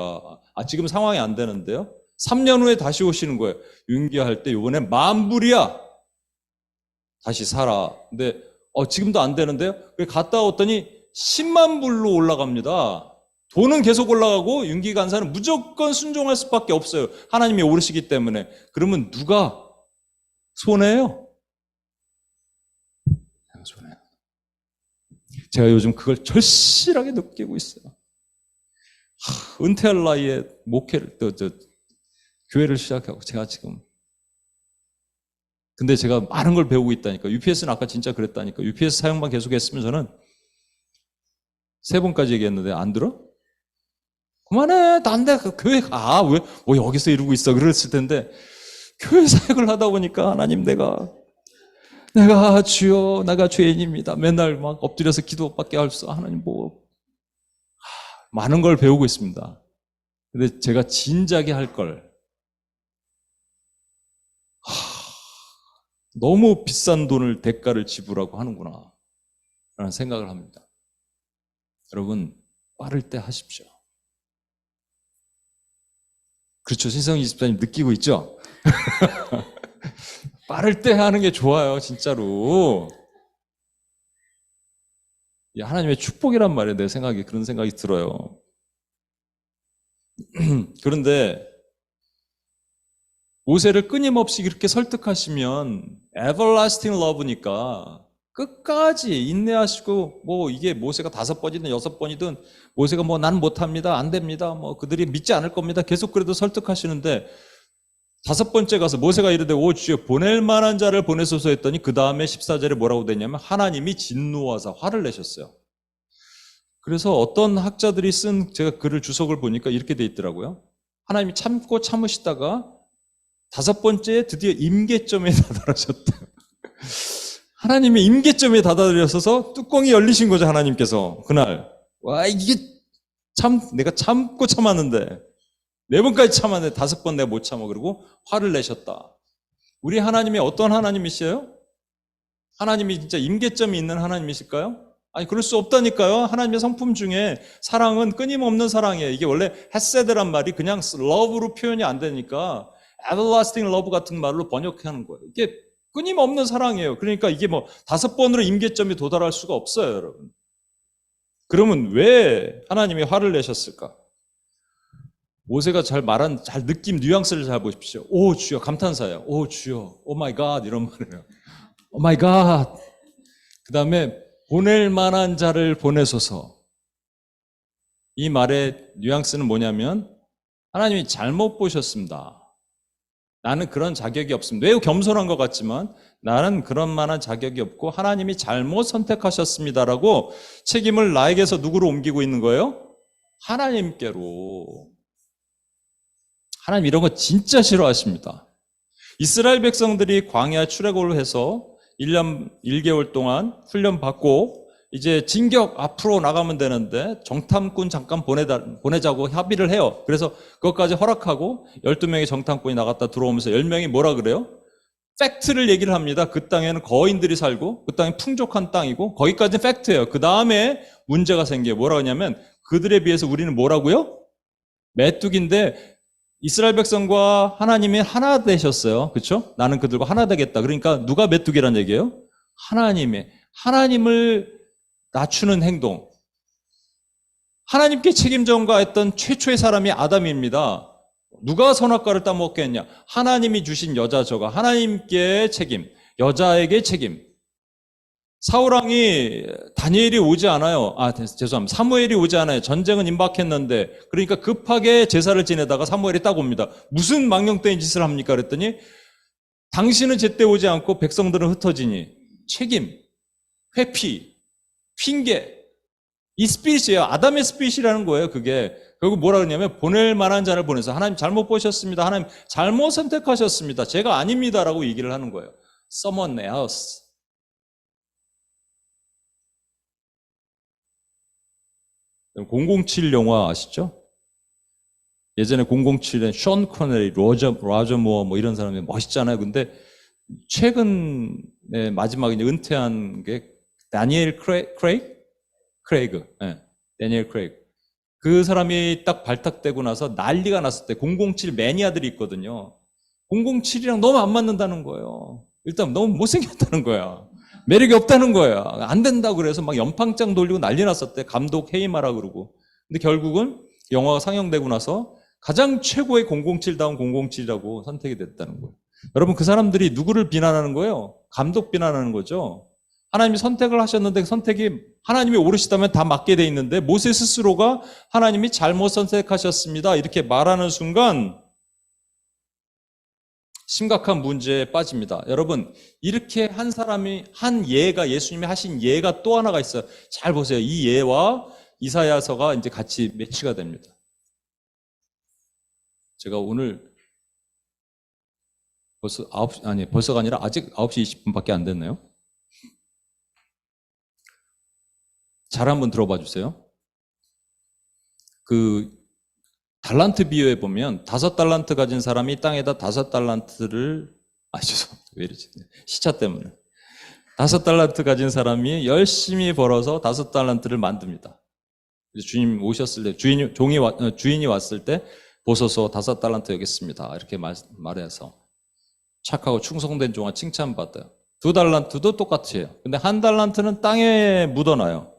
지금 상황이 안 되는데요. 3년 후에 다시 오시는 거예요. 윤기할 때 이번에 10,000불이야. 다시 사라. 근데 지금도 안 되는데요. 갔다 왔더니 10만 불로 올라갑니다. 돈은 계속 올라가고 윤기 간사는 무조건 순종할 수밖에 없어요. 하나님이 오르시기 때문에. 그러면 누가 손해요? 손해요. 제가 요즘 그걸 절실하게 느끼고 있어요. 은퇴할 나이에 목회를 교회를 시작하고 제가 지금 근데 제가 많은 걸 배우고 있다니까. UPS는 아까 진짜 그랬다니까. UPS 사용만 계속 했으면 저는 3번까지 얘기했는데 안 들어? 그만해. 안 돼. 교회 가. 왜 여기서 이러고 있어. 그랬을 텐데 교회 사역을 하다 보니까 하나님 내가 주여 내가 죄인입니다. 맨날 막 엎드려서 기도밖에 할 수 하나님 많은 걸 배우고 있습니다. 근데 제가 진작에 할 걸 너무 비싼 돈을 대가를 지불하고 하는구나 라는 생각을 합니다. 여러분 빠를 때 하십시오. 그렇죠. 신성희 집사님 느끼고 있죠? 빠를 때 하는 게 좋아요. 진짜로. 하나님의 축복이란 말이에요. 내 생각에 그런 생각이 들어요. 그런데 모세를 끊임없이 이렇게 설득하시면 everlasting love니까 끝까지 인내하시고 이게 모세가 5번이든 6번이든 모세가 난 못합니다. 안 됩니다. 그들이 믿지 않을 겁니다. 계속 그래도 설득하시는데 5번째 가서 모세가 이르되 오 주여 보낼 만한 자를 보내소서 했더니 그 다음에 14절에 뭐라고 되냐면 하나님이 진노하사 화를 내셨어요. 그래서 어떤 학자들이 쓴 제가 글을 주석을 보니까 이렇게 돼 있더라고요. 하나님이 참고 참으시다가 5번째에 드디어 임계점에 다다르셨대요. 하나님의 임계점에 다다르셔서 뚜껑이 열리신 거죠. 하나님께서 그날 이게 내가 참고 참았는데 4번까지 참았는데 5번 내가 못 참아. 그리고 화를 내셨다. 우리 하나님이 어떤 하나님이시에요? 하나님이 진짜 임계점이 있는 하나님이실까요? 그럴 수 없다니까요. 하나님의 성품 중에 사랑은 끊임없는 사랑이에요. 이게 원래 헤세드란 말이 그냥 love로 표현이 안 되니까 everlasting love 같은 말로 번역하는 거예요. 이게 끊임없는 사랑이에요. 그러니까 이게 5번으로 임계점이 도달할 수가 없어요, 여러분. 그러면 왜 하나님이 화를 내셨을까? 모세가 잘 느낌 뉘앙스를 잘 보십시오. 오 주여 감탄사예요. 오 주여 오 마이 갓 이런 말이에요. 오 마이 갓. 그 다음에 보낼 만한 자를 보내소서. 이 말의 뉘앙스는 뭐냐면 하나님이 잘못 보셨습니다. 나는 그런 자격이 없습니다. 매우 겸손한 것 같지만 나는 그런 만한 자격이 없고 하나님이 잘못 선택하셨습니다라고 책임을 나에게서 누구로 옮기고 있는 거예요? 하나님께로. 하나님 이런 거 진짜 싫어하십니다. 이스라엘 백성들이 광야 출애굽을 해서 1년 1개월 동안 훈련 받고 이제 진격 앞으로 나가면 되는데 정탐꾼 잠깐 보내자고 합의를 해요. 그래서 그것까지 허락하고 12명의 정탐꾼이 나갔다 들어오면서 10명이 뭐라 그래요? 팩트를 얘기를 합니다. 그 땅에는 거인들이 살고 그 땅이 풍족한 땅이고 거기까지는 팩트예요. 그 다음에 문제가 생겨요. 뭐라고 하냐면 그들에 비해서 우리는 뭐라고요? 메뚜기인데 이스라엘 백성과 하나님이 하나 되셨어요. 그렇죠? 나는 그들과 하나 되겠다. 그러니까 누가 메뚜기란 얘기예요? 하나님을 낮추는 행동. 하나님께 책임 전가했던 최초의 사람이 아담입니다. 누가 선악과를 따먹게 했냐? 하나님이 주신 여자 저가 하나님께 책임, 여자에게 책임. 사울왕이 다니엘이 오지 않아요. 죄송합니다. 사무엘이 오지 않아요. 전쟁은 임박했는데 그러니까 급하게 제사를 지내다가 사무엘이 딱 옵니다. 무슨 망령된 짓을 합니까? 그랬더니 당신은 제때 오지 않고 백성들은 흩어지니 책임, 회피, 핑계 이 스피릿이에요. 아담의 스피릿이라는 거예요. 그게 결국 뭐라 그러냐면 보낼 만한 자를 보내서 하나님 잘못 보셨습니다. 하나님 잘못 선택하셨습니다. 제가 아닙니다라고 얘기를 하는 거예요. Someone else. 007 영화 아시죠? 예전에 007에 션 코네리, 로저 무어 이런 사람이 멋있잖아요. 근데 최근에 마지막에 은퇴한 게 다니엘 크레이그. 네, 다니엘 크레이그. 그 사람이 딱 발탁되고 나서 난리가 났을 때 007 매니아들이 있거든요. 007이랑 너무 안 맞는다는 거예요. 일단 너무 못생겼다는 거야. 매력이 없다는 거야. 안 된다고 그래서 막 연판장 돌리고 난리 났었대. 감독 해임하라 그러고. 근데 결국은 영화가 상영되고 나서 가장 최고의 007다운 007이라고 선택이 됐다는 거예요. 여러분, 그 사람들이 누구를 비난하는 거예요? 감독 비난하는 거죠. 하나님이 선택을 하셨는데 선택이 하나님이 오르시다면 다 맞게 돼 있는데 모세 스스로가 하나님이 잘못 선택하셨습니다 이렇게 말하는 순간 심각한 문제에 빠집니다. 여러분, 이렇게 한 사람이 한 예가, 예수님이 하신 예가 또 하나가 있어요. 잘 보세요. 이 예와 이사야서가 이제 같이 매치가 됩니다. 제가 오늘 벌써가 아니라 아직 9시 20분밖에 안 됐네요. 잘 한번 들어봐 주세요. 그 달란트 비유에 보면 5달란트 가진 사람이 땅에다 5달란트를 죄송합니다. 왜 이러지? 시차 때문에. 5달란트 가진 사람이 열심히 벌어서 5달란트를 만듭니다. 주님 오셨을 때 주인이 왔을 때 보소서 5달란트 여기 있습니다. 이렇게 말해서 착하고 충성된 종아 칭찬받아요. 2달란트도 똑같아요. 근데 1달란트는 땅에 묻어놔요.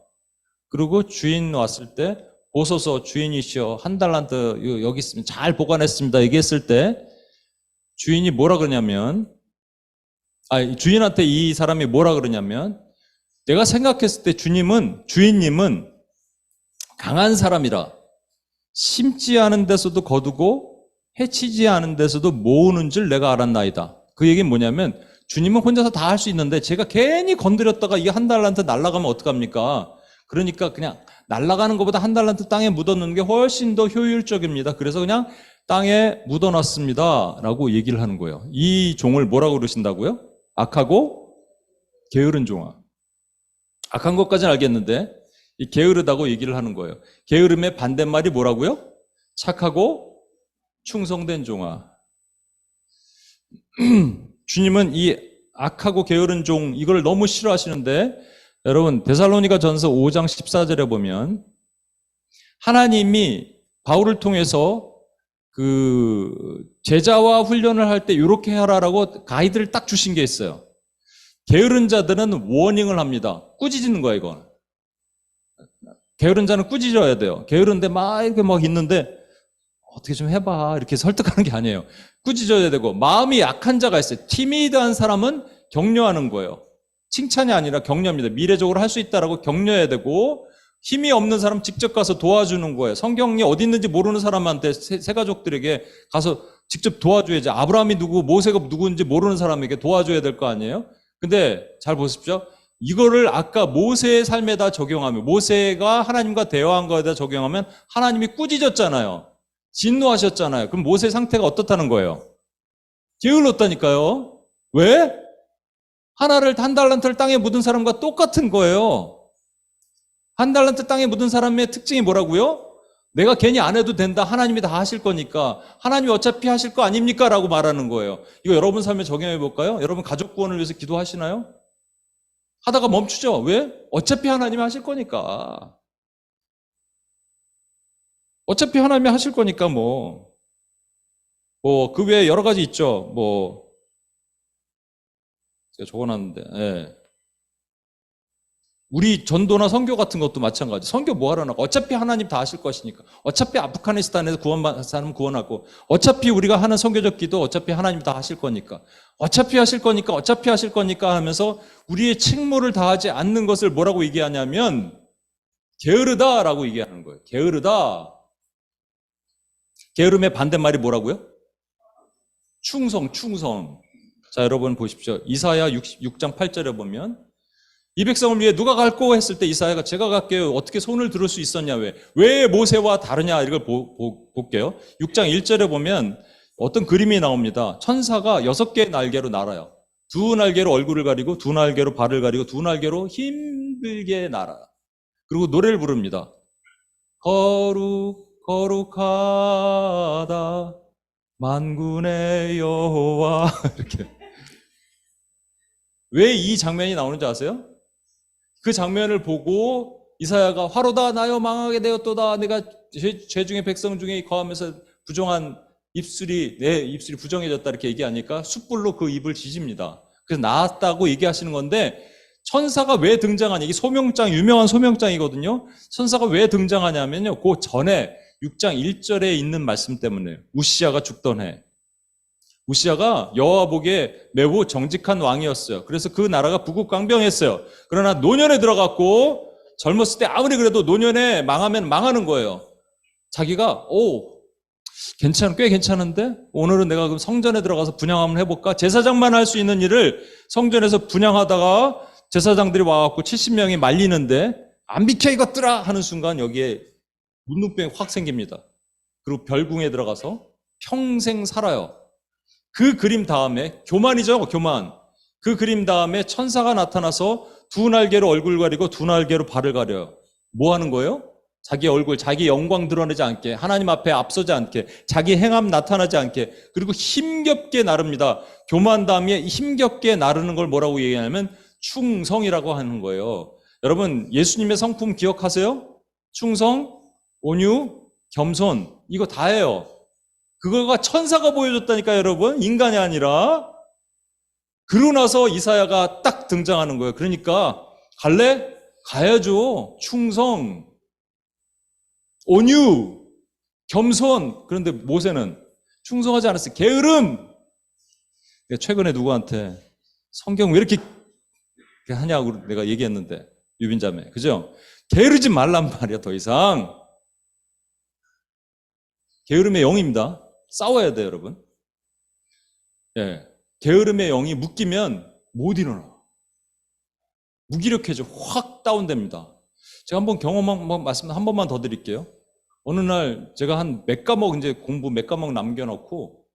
그리고 주인 왔을 때 보소서 주인이시여 1달란트 여기 있으면 잘 보관했습니다. 얘기했을 때 주인이 뭐라 그러냐면 주인한테 이 사람이 뭐라 그러냐면 내가 생각했을 때 주인님은 강한 사람이라 심지 않은 데서도 거두고 해치지 않은 데서도 모으는 줄 내가 알았나이다. 그 얘기는 뭐냐면 주님은 혼자서 다 할 수 있는데 제가 괜히 건드렸다가 이게 1달란트 날아가면 어떡합니까? 그러니까 그냥 날아가는 것보다 1달란트 땅에 묻어놓는 게 훨씬 더 효율적입니다. 그래서 그냥 땅에 묻어놨습니다 라고 얘기를 하는 거예요. 이 종을 뭐라고 그러신다고요? 악하고 게으른 종아. 악한 것까지는 알겠는데 이 게으르다고 얘기를 하는 거예요. 게으름의 반대말이 뭐라고요? 착하고 충성된 종아. 주님은 이 악하고 게으른 종 이걸 너무 싫어하시는데 여러분 데살로니가 전서 5장 14절에 보면 하나님이 바울을 통해서 그 제자와 훈련을 할 때 이렇게 하라라고 가이드를 딱 주신 게 있어요. 게으른 자들은 워닝을 합니다. 꾸짖는 거야 이건. 게으른 자는 꾸짖어야 돼요. 게으른데 막 이렇게 막 있는데 어떻게 좀 해봐 이렇게 설득하는 게 아니에요. 꾸짖어야 되고 마음이 약한 자가 있어요. 티미드한 사람은 격려하는 거예요. 칭찬이 아니라 격려입니다. 미래적으로 할 수 있다라고 격려해야 되고 힘이 없는 사람 직접 가서 도와주는 거예요. 성경이 어디 있는지 모르는 사람한테 새 가족들에게 가서 직접 도와줘야지. 아브라함이 누구, 모세가 누구인지 모르는 사람에게 도와줘야 될 거 아니에요? 근데 잘 보십시오. 이거를 아까 모세의 삶에다 적용하면 모세가 하나님과 대화한 거에다 적용하면 하나님이 꾸짖었잖아요. 진노하셨잖아요. 그럼 모세의 상태가 어떻다는 거예요? 게을렀다니까요. 왜? 1달란트를 땅에 묻은 사람과 똑같은 거예요. 1달란트 땅에 묻은 사람의 특징이 뭐라고요? 내가 괜히 안 해도 된다. 하나님이 다 하실 거니까. 하나님이 어차피 하실 거 아닙니까? 라고 말하는 거예요. 이거 여러분 삶에 적용해 볼까요? 여러분 가족 구원을 위해서 기도하시나요? 하다가 멈추죠. 왜? 어차피 하나님이 하실 거니까. 어차피 하나님이 하실 거니까 그 외에 여러 가지 있죠. 제가 적어놨는데, 예. 우리 전도나 선교 같은 것도 마찬가지. 선교 뭐 하러 나가? 어차피 하나님 다 하실 것이니까. 어차피 아프가니스탄에서 구원받는 사람 구원하고, 어차피 우리가 하는 선교적 기도 어차피 하나님 다 하실 거니까. 어차피 하실 거니까 하면서 우리의 책무를 다하지 않는 것을 뭐라고 얘기하냐면, 게으르다라고 얘기하는 거예요. 게으르다. 게으름의 반대말이 뭐라고요? 충성. 자, 여러분 보십시오. 이사야 6장 8절에 보면 이 백성을 위해 누가 갈고 했을 때 이사야가 제가 갈게요. 어떻게 손을 들을 수 있었냐? 왜 모세와 다르냐? 이걸 볼게요. 6장 1절에 보면 어떤 그림이 나옵니다. 천사가 6개의 날개로 날아요. 2날개로 얼굴을 가리고 2날개로 발을 가리고 2날개로 힘들게 날아. 그리고 노래를 부릅니다. 거룩하다 만군의 여호와. 이렇게. 왜 이 장면이 나오는지 아세요? 그 장면을 보고 이사야가 화로다 나여 망하게 되었도다. 내가 죄 중에 백성 중에 거하면서 부정한 입술이 내 입술이 부정해졌다 이렇게 얘기하니까 숯불로 그 입을 지집니다. 그래서 나았다고 얘기하시는 건데 천사가 왜 등장하냐? 이게 소명장 유명한 소명장이거든요. 천사가 왜 등장하냐면요. 그 전에 6장 1절에 있는 말씀 때문에 우시아가 죽던 해. 우시아가 여호와 보기에 매우 정직한 왕이었어요. 그래서 그 나라가 부국강병했어요. 그러나 노년에 들어갔고 젊었을 때 아무리 그래도 노년에 망하면 망하는 거예요. 자기가 꽤 괜찮은데 오늘은 내가 그럼 성전에 들어가서 분향 한번 해볼까? 제사장만 할 수 있는 일을 성전에서 분향하다가 제사장들이 와갖고 70명이 말리는데 안 비켜 이것들아 하는 순간 여기에 문둥병이 확 생깁니다. 그리고 별궁에 들어가서 평생 살아요. 그 그림 다음에 교만이죠, 교만. 그 그림 다음에 천사가 나타나서 두 날개로 얼굴 가리고 두 날개로 발을 가려요. 뭐 하는 거예요? 자기 얼굴, 자기 영광 드러내지 않게, 하나님 앞에 앞서지 않게, 자기 행함 나타나지 않게, 그리고 힘겹게 나릅니다. 교만 다음에 힘겹게 나르는 걸 뭐라고 얘기하냐면 충성이라고 하는 거예요. 여러분, 예수님의 성품 기억하세요? 충성, 온유, 겸손, 이거 다예요. 그거가 천사가 보여줬다니까요, 여러분. 인간이 아니라. 그러고 나서 이사야가 딱 등장하는 거예요. 그러니까 갈래? 가야죠. 충성, 온유, 겸손. 그런데 모세는 충성하지 않았어요. 게으름. 최근에 누구한테 성경 왜 이렇게 하냐고 내가 얘기했는데 유빈자매, 그죠? 게으르지 말란 말이야. 더 이상 게으름의 영입니다. 싸워야 돼요, 여러분. 예, 게으름의 영이 묶이면 못 일어나. 무기력해져. 확 다운됩니다. 제가 한번 경험한 말씀 한 번만 더 드릴게요. 어느 날 제가 한 몇 과목 이제 공부 몇 과목 남겨놓고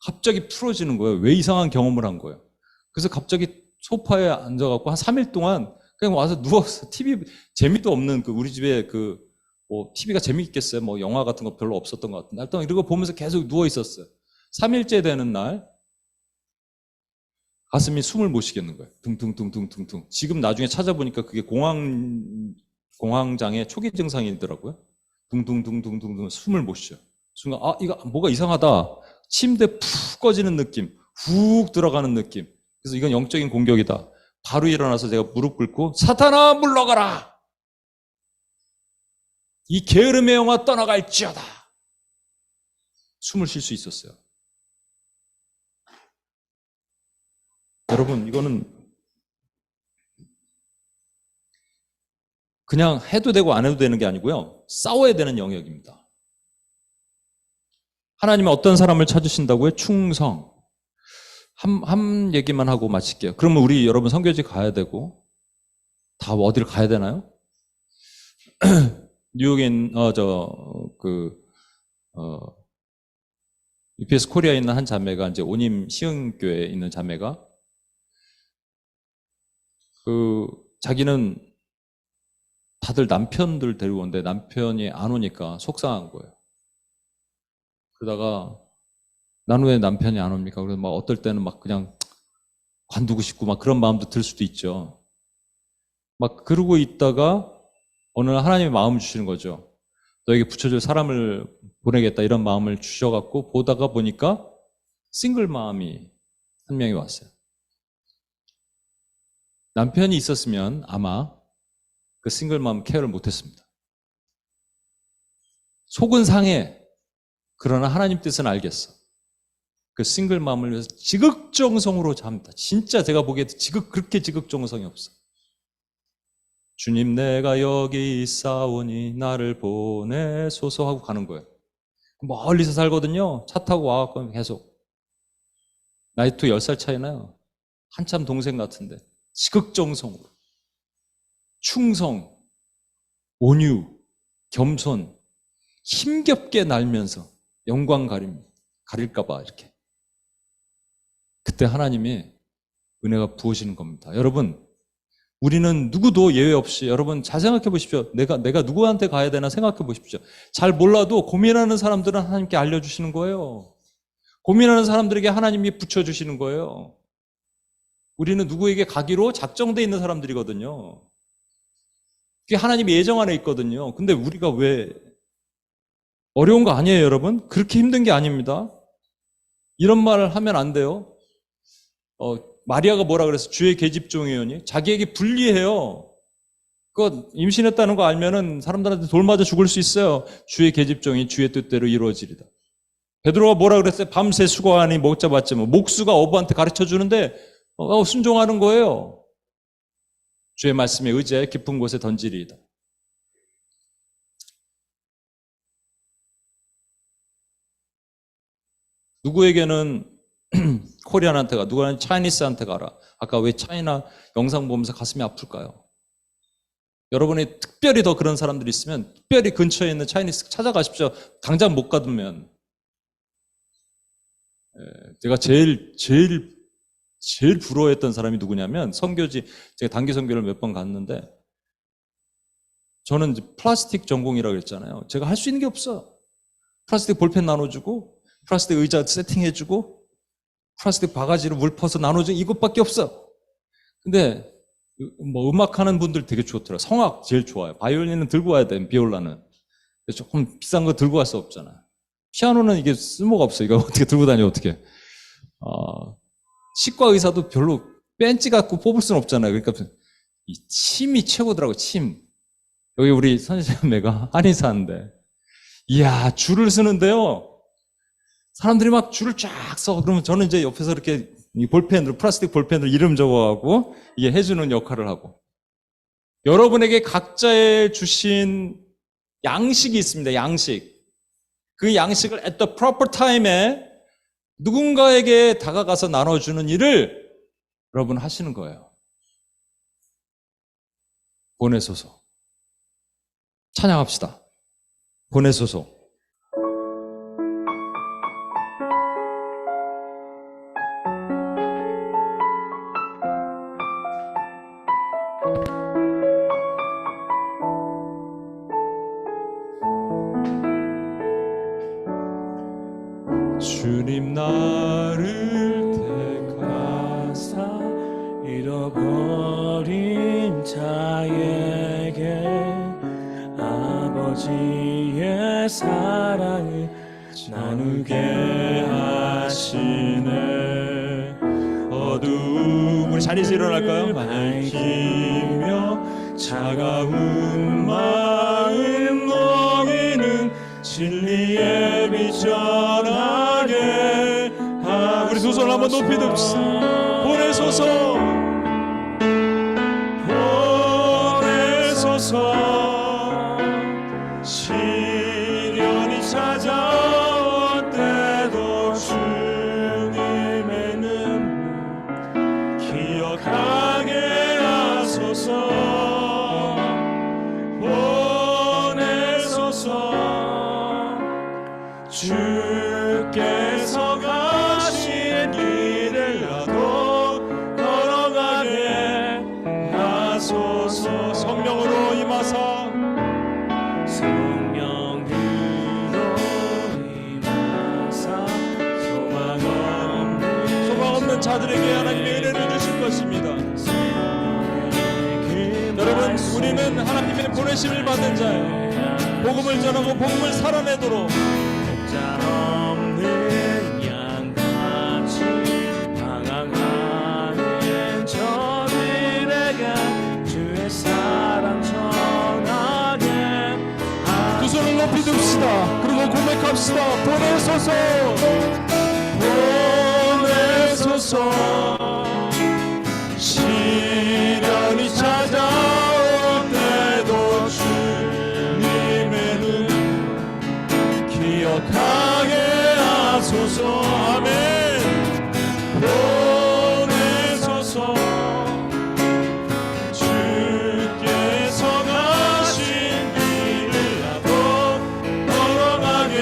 갑자기 풀어지는 거예요. 왜 이상한 경험을 한 거예요. 그래서 갑자기 소파에 앉아갖고 한 3일 동안 그냥 와서 누워서 TV 재미도 없는 우리 집에 TV가 재미있겠어요. 뭐 영화 같은 거 별로 없었던 것 같은데 하여튼 이런 거 보면서 계속 누워 있었어요. 3일째 되는 날 가슴이 숨을 못 쉬겠는 거예요. 둥둥둥둥둥둥. 지금 나중에 찾아보니까 그게 공황장애 초기 증상이더라고요. 둥둥둥둥둥둥 숨을 못 쉬어요. 순간 이거 뭐가 이상하다. 침대 푹 꺼지는 느낌, 훅 들어가는 느낌. 그래서 이건 영적인 공격이다. 바로 일어나서 제가 무릎 꿇고 사탄아 물러가라. 이 게으름의 영아 떠나갈지어다. 숨을 쉴 수 있었어요. 여러분, 이거는 그냥 해도 되고 안 해도 되는 게 아니고요. 싸워야 되는 영역입니다. 하나님은 어떤 사람을 찾으신다고요? 충성. 한 얘기만 하고 마칠게요. 그러면 우리 여러분 선교지 가야 되고 다 어디를 가야 되나요? 뉴욕에 있는 UPS 코리아에 있는 한 자매가 이제 오님 시흥교회에 있는 자매가 자기는 다들 남편들 데리고 오는데 남편이 안 오니까 속상한 거예요. 그러다가 나는 왜 남편이 안 옵니까? 그래서 막 어떨 때는 막 그냥 관두고 싶고 막 그런 마음도 들 수도 있죠. 막 그러고 있다가 어느 날 하나님이 마음을 주시는 거죠. 너에게 붙여줄 사람을 보내겠다 이런 마음을 주셔갖고 보다가 보니까 싱글 마음이 한 명이 왔어요. 남편이 있었으면 아마 그 싱글 마음 케어를 못했습니다. 속은 상해. 그러나 하나님 뜻은 알겠어. 그 싱글 마음을 위해서 지극정성으로 잡니다. 진짜 제가 보기에 그렇게 지극정성이 없어. 주님 내가 여기 있사오니 나를 보내소서 하고 가는 거예요. 멀리서 살거든요. 차 타고 와갖고 계속. 나이도 10살 차이 나요. 한참 동생 같은데. 지극정성으로. 충성, 온유, 겸손, 힘겹게 날면서 영광 가릴까봐 이렇게. 그때 하나님이 은혜가 부어지는 겁니다. 여러분, 우리는 누구도 예외 없이 여러분 잘 생각해 보십시오. 내가 누구한테 가야 되나 생각해 보십시오. 잘 몰라도 고민하는 사람들은 하나님께 알려주시는 거예요. 고민하는 사람들에게 하나님이 붙여주시는 거예요. 우리는 누구에게 가기로 작정되어 있는 사람들이거든요. 그게 하나님의 예정 안에 있거든요. 근데 우리가 왜 어려운 거 아니에요, 여러분? 그렇게 힘든 게 아닙니다. 이런 말을 하면 안 돼요. 마리아가 뭐라 그랬어? 주의 계집종이오니? 자기에게 불리해요. 그거 임신했다는 거 알면은 사람들한테 돌 맞아 죽을 수 있어요. 주의 계집종이 주의 뜻대로 이루어지리다. 베드로가 뭐라 그랬어요? 밤새 수고하니 먹자 받지 뭐. 목수가 어부한테 가르쳐 주는데 순종하는 거예요. 주의 말씀에 의지해 깊은 곳에 던지리이다. 누구에게는 코리안한테 가, 누구는 차이니스한테 가라. 아까 왜 차이나 영상 보면서 가슴이 아플까요? 여러분이 특별히 더 그런 사람들이 있으면 특별히 근처에 있는 차이니스 찾아가십시오. 당장 못 가두면. 제가 제일 부러워했던 사람이 누구냐면 선교지, 제가 단기 선교를 몇 번 갔는데 저는 이제 플라스틱 전공이라고 했잖아요. 제가 할 수 있는 게 없어요. 플라스틱 볼펜 나눠주고 플라스틱 의자 세팅해주고 플라스틱 바가지로 물 퍼서 나눠주고 이것밖에 없어. 근데 뭐 음악하는 분들 되게 좋더라고요. 성악 제일 좋아요. 바이올린은 들고 와야 돼, 비올라는. 조금 비싼 거 들고 갈 수 없잖아. 피아노는 이게 쓸모가 없어. 이거 어떻게 들고 다녀, 어떻게. 치과 의사도 별로 벤치 갖고 뽑을 수는 없잖아요. 그러니까 이 침이 최고더라고, 침. 여기 우리 선생님매가 한의사 하는데, 이야, 줄을 쓰는데요. 사람들이 막 줄을 쫙 서. 그러면 저는 이제 옆에서 이렇게 이 볼펜으로, 플라스틱 볼펜으로 이름 적어가고, 이게 해주는 역할을 하고. 여러분에게 각자의 주신 양식이 있습니다, 양식. 그 양식을 at the proper time에 누군가에게 다가가서 나눠주는 일을 여러분 하시는 거예요. 보내소서. 찬양합시다. 보내소서. 주님 나를 택하사 잃어버린 자에게 아버지의 사랑을 나누게 하시네. 어두움, 우리 자리에서 일어날까요? 밝히며 차가운 마음 너희는 진리의 빛 전하게. 우리 두 손 한번 높이 듭시다. 보내소서. 보내소서. 시련이 찾아올 때도 주님의 눈물 기억하게 하소서. 보내소서. 주께서 가신 길을 나도 걸어가게 하소서. 성령으로 임하사, 성령으로 임하사 소망 없는 자들에게 하나님의 은혜를 주실 것입니다. 여러분, 우리는 하나님의 보내심을 받는 자예요. 복음을 전하고 복음을 살아내도록 없는 양같이 방황하는 저들에게 주의 사랑 전하게. 두 손을 높이 듭시다. 그리고 고백합시다. 보내소서. 보내소서. 시련이 찾아올 때도 주님의 눈 기억하게 하소서. 아멘. 보내소서. 주께서 가신 길을 나도 걸어가게.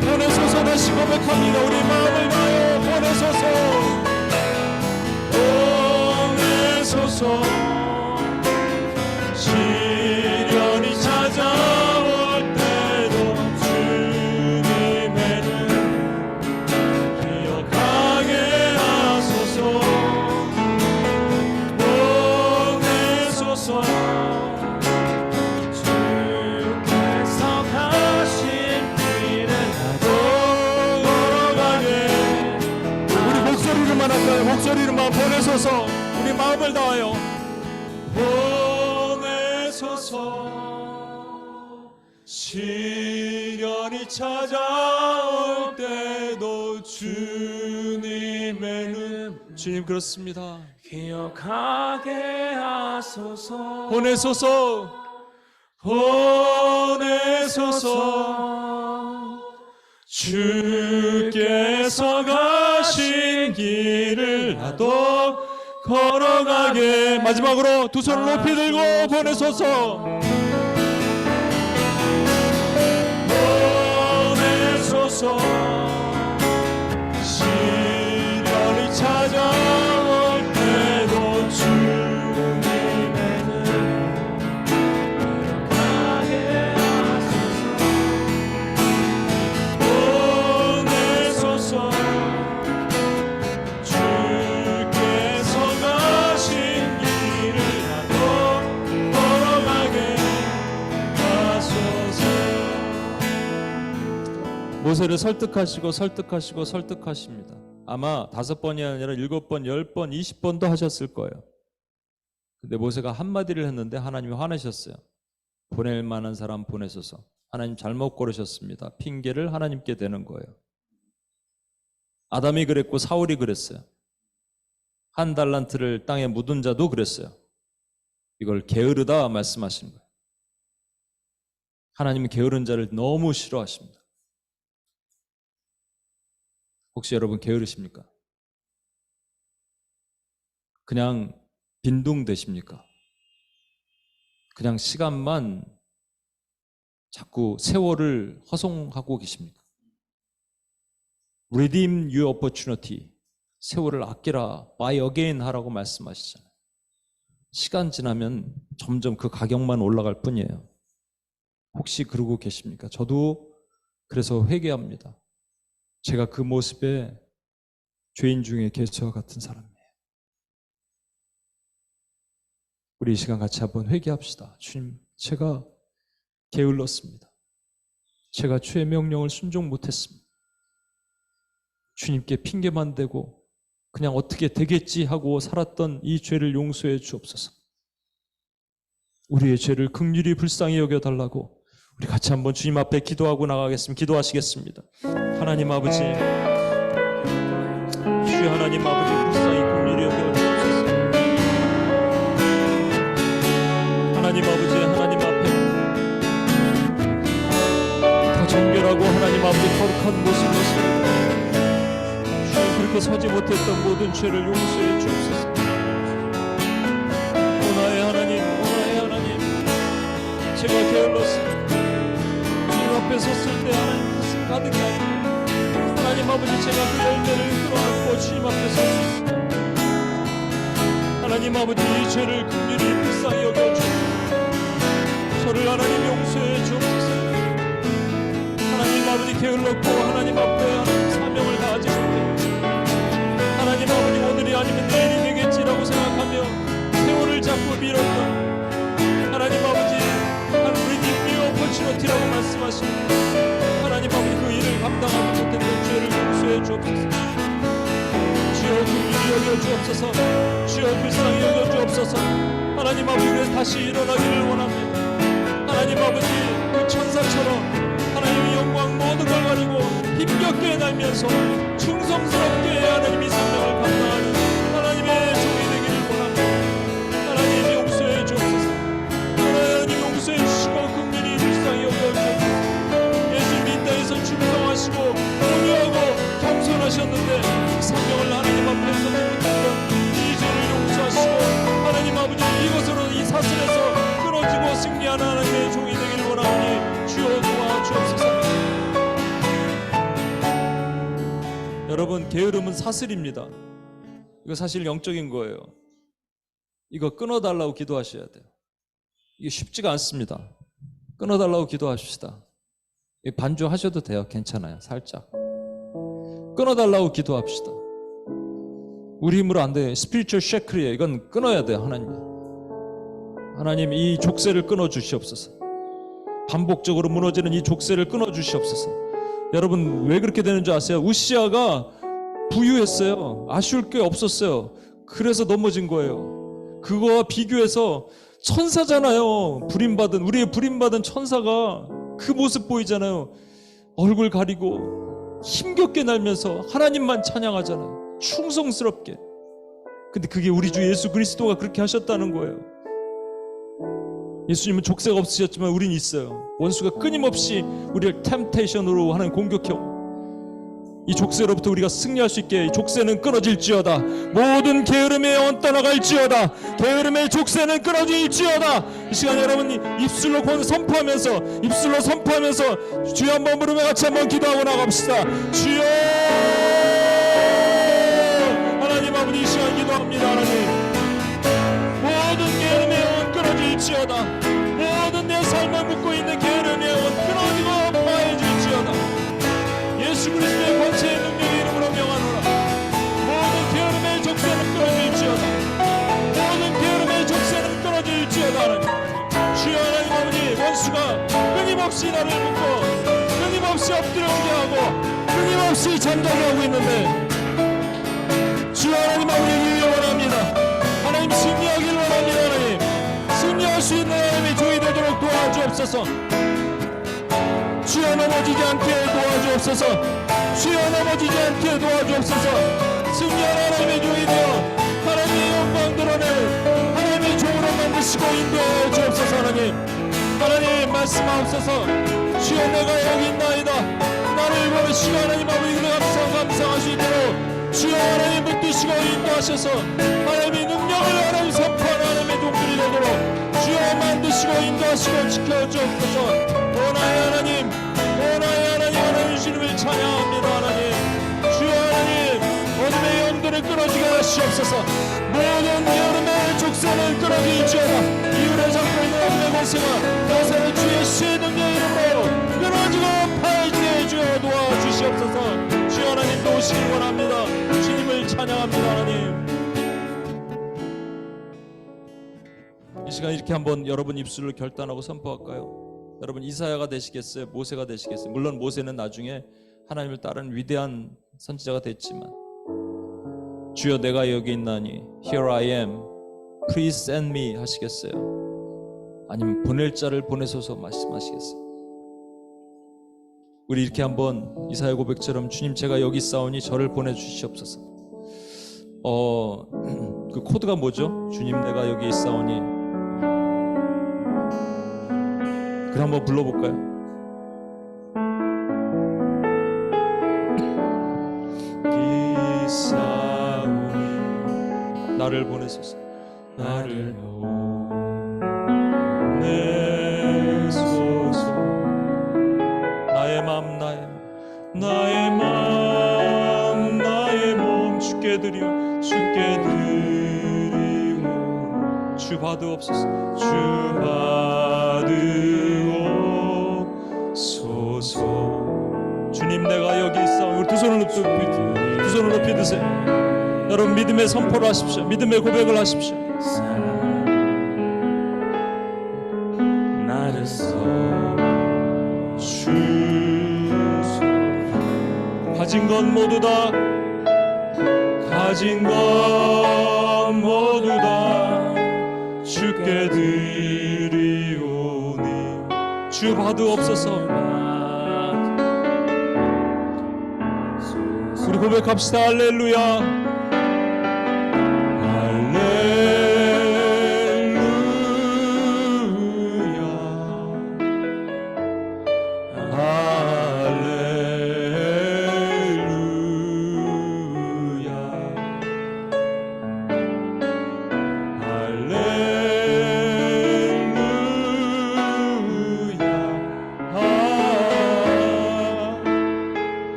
보내소서. 다시 고백합니다. 우리 마음을 다해 보내소서. 보내소서. 시련이 찾아올 때도 주님의 눈 기억하게 하소서. 보내소서. 소리로만 보내소서. 우리 마음을 다하여 보내소서. 시련이 찾아올 때도 주님의 눈 주님 그렇습니다. 기억하게 하소서. 보내소서. 보내소서. 주께서 가신 길을 나도 걸어가게. 마지막으로 두 손을 높이 들고 보내소서. 보내소서. 시련이 찾아올 때도 주님의 눈 가게 하소서. 보내소서. 주께서 가신 길을 나도 걸어가게 하소서. 모세를 설득하십니다. 아마 5번이 아니라 7번, 10번, 20번도 하셨을 거예요. 근데 모세가 한마디를 했는데 하나님이 화내셨어요. 보낼 만한 사람 보내소서. 하나님 잘못 고르셨습니다. 핑계를 하나님께 대는 거예요. 아담이 그랬고 사울이 그랬어요. 한 달란트를 땅에 묻은 자도 그랬어요. 이걸 게으르다 말씀하시는 거예요. 하나님은 게으른 자를 너무 싫어하십니다. 혹시 여러분 게으르십니까? 그냥 빈둥대십니까? 그냥 시간만 자꾸 세월을 허송하고 계십니까? Redeem your opportunity. 세월을 아끼라, buy again 하라고 말씀하시잖아요. 시간 지나면 점점 그 가격만 올라갈 뿐이에요. 혹시 그러고 계십니까? 저도 그래서 회개합니다. 제가 그 모습에 죄인 중에 개수와 같은 사람이에요. 우리 이 시간 같이 한번 회개합시다. 주님, 제가 게을렀습니다. 제가 주의 명령을 순종 못했습니다. 주님께 핑계만 대고 그냥 어떻게 되겠지 하고 살았던 이 죄를 용서해 주옵소서. 우리의 죄를 긍휼히 불쌍히 여겨달라고 우리 같이 한번 주님 앞에 기도하고 나가겠습니다. 기도하시겠습니다. 하나님 아버지, 주여 하나님 아버지 불쌍히 긍휼히 여겨주옵소서. 하나님 아버지, 하나님 앞에 더 정결하고 하나님 아버지 거룩한 모습 모습입니다. 주여 그렇게 서지 못했던 모든 죄를 용서해 주옵소서. 오나의 하나님, 오나의 하나님, 제가 게을렀습니다. 앞에 섰을 때 하나님 가슴 가득히 하나님 아버지 제가 그 열매를 끌어안고 주님 앞에 설 수 있습니다. 하나님 아버지 이 죄를 긍휼히 불쌍히 여겨주옵소서. 저를 하나님 용서해 주옵소서. 하나님 아버지 게을렀고 하나님 앞에 하나님 사명을 다하지 못했고 하나님 아버지 오늘이 아니면 내일이 되겠지라고 생각하며 세월을 자꾸 미뤘던 하나님 아버지 opportunity라고 말씀하십니다. 하나님 아버지 그 일을 감당하지 못했던 죄를 용서해 주옵소서. 주여 긍휼히 여겨 주옵소서. 주여 불쌍히 여겨 주옵소서. 하나님 아버지 그래서 다시 일어나기를 원합니다. 하나님 아버지 그 천사처럼 하나님의 영광 모든 걸 가지고 힘겹게 날면서 충성스럽게 하나님의 사명을 감당하는 하나님의 종이 되기를 원합니다. 하나님 용서해 주옵소서. 하나님 용서해 주시고 예수님 이 땅에서 충성하시고 온유하고 겸손하셨는데 성령을 하나님 앞에서 못했던 이 죄를 용서하시고 하나님 아버지 이것으로 이 사슬에서 끊어지고 승리하는 하나님의 종이 되기를 원하오니 주여 도와주옵소서. 여러분 게으름은 사슬입니다. 이거 사실 영적인 거예요. 이거 끊어달라고 기도하셔야 돼요. 이게 쉽지가 않습니다. 끊어달라고 기도하십시다. 반주하셔도 돼요. 괜찮아요. 살짝 끊어달라고 기도합시다. 우리 힘으로 안 돼요. 스피리추얼 쉐클이에요. 이건 끊어야 돼요. 하나님 이 족쇄를 끊어 주시옵소서. 반복적으로 무너지는 이 족쇄를 끊어 주시옵소서. 여러분 왜 그렇게 되는 줄 아세요? 우시아가 부유했어요. 아쉬울 게 없었어요. 그래서 넘어진 거예요. 그거와 비교해서 천사잖아요. 우리의 부림받은 천사가 그 모습 보이잖아요. 얼굴 가리고 힘겹게 날면서 하나님만 찬양하잖아요. 충성스럽게. 근데 그게 우리 주 예수 그리스도가 그렇게 하셨다는 거예요. 예수님은 족쇄가 없으셨지만 우린 있어요. 원수가 끊임없이 우리를 템테이션으로 하는 공격형. 이 족쇄로부터 우리가 승리할 수 있게 이 족쇄는 끊어질지어다. 모든 게으름의 영혼 떠나갈지어다. 게으름의 족쇄는 끊어질지어다. 이 시간 여러분 입술로 선포하면서 주여 한번 부르며 같이 한번 기도하고 나갑시다. 주여 하나님 아버지 이 시간 기도합니다. 하나님 모든 게으름의 영혼 끊어질지어다. 모든 내 삶을 묶고 있는 게으름의 영혼 끊어지고 파해질지어다. 예수 그리스도의 권세의 능력의 이름으로 명하노라. 모든 게으름의 족쇄는 끊어질지어다. 모든 게으름의 족쇄는 끊어질지어다. 하나님 주여 하나님 아버지 원수가 끊임없이 나를 묶고 끊임없이 엎드려지게 하고 끊임없이 잠자게 하고 있는데 주여 하나님 아버지를 원합니다. 하나님 승리하기를 원합니다. 하나님 승리할 수 있는 하나님의 종이 되도록 도와주옵소서. 주여 넘어지지 않게 도와주옵소서. 주여 넘어지지 않게 도와주옵소서. 승리한 하나님의 종이 되어 하나님의 영광 드러낼 하나님의 종으로 만드시고 인도하여 주옵소서. 하나님 말씀하옵소서. 주여 내가 여기 있나이다. 나를 보내시고 하나님 아버지 감사할 수 있도록 주여 하나님 붙드시고 인도하셔서 하나님의 능력을 하나님 선포하는 하나님의 종들이 되도록 주여 만드시고 인도하시고 지켜주옵소서. 오나의 하나님 하나님 주님을 찬양합니다. 하나님 주여 하나님 어둠의 영들을 끊어지게 하시옵소서. 모든 여름의 족쇄는 끊어질지어다. 이웃에 잡고 있는 어둠의 권세가 나사렛 주 예수의 능력의 이름으로 끊어지고 파해지게 주여 도와주시옵소서. 주여 하나님 도우시길 원합니다. 주님을 찬양합니다. 하나님 이 시간 이렇게 한번 여러분 입술을 결단하고 선포할까요? 여러분 이사야가 되시겠어요? 모세가 되시겠어요? 물론 모세는 나중에 하나님을 따르는 위대한 선지자가 됐지만 주여 내가 여기 있나니 Here I am Please send me 하시겠어요? 아니면 보낼 자를 보내소서 말씀하시겠어요? 우리 이렇게 한번 이사야 고백처럼 주님 제가 여기 있사오니 저를 보내주시옵소서. 그 코드가 뭐죠? 주님 내가 여기 있사오니. 그럼 한번 불러볼까요? 있사오니 나를 보내소서. 나를 보내소서. 나의 맘 나의 몸 주께 드리오 주 받으옵소서. 주 받으옵소서. 주님 내가 여기 있어. 우리 두 손을 높이 드세요. 여러분 믿음의 선포를 하십시오. 믿음의 고백을 하십시오. 나를 주소. 가진 것 모두 다 주께 드리오니 주 받으옵소서. 우리 고백합시다. 할렐루야.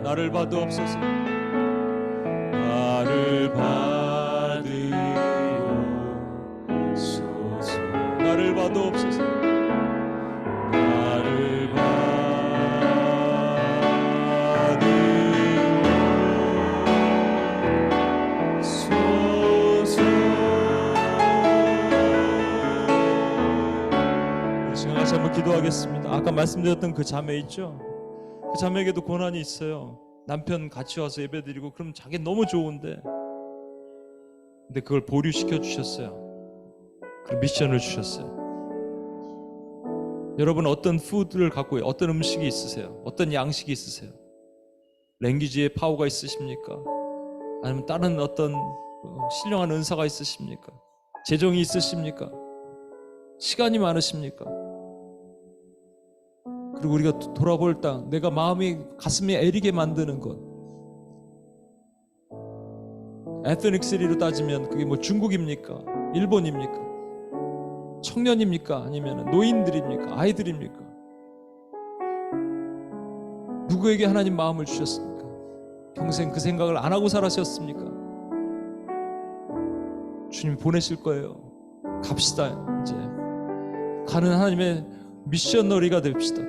나를 받으옵소서. 나를 받으옵소서. 나를 받으옵소서. 나를 받으옵소서. 우리 시간 같이 한번 기도하겠습니다. 아까 말씀드렸던 그 자매 있죠? 그 자매에게도 고난이 있어요. 남편 같이 와서 예배드리고 그럼 자기 너무 좋은데, 근데 그걸 보류시켜 주셨어요. 그 미션을 주셨어요. 여러분 어떤 푸드를 갖고 어떤 음식이 있으세요? 어떤 양식이 있으세요? 랭귀지의 파워가 있으십니까? 아니면 다른 어떤 신령한 은사가 있으십니까? 재정이 있으십니까? 시간이 많으십니까? 그리고 우리가 돌아볼 때 내가 가슴이 애리게 만드는 것, 에트닉시리로 따지면 그게 뭐 중국입니까? 일본입니까? 청년입니까? 아니면 노인들입니까? 아이들입니까? 누구에게 하나님 마음을 주셨습니까? 평생 그 생각을 안 하고 살아셨습니까? 주님 보내실 거예요. 갑시다. 이제 가는 하나님의 미셔너리가 됩시다.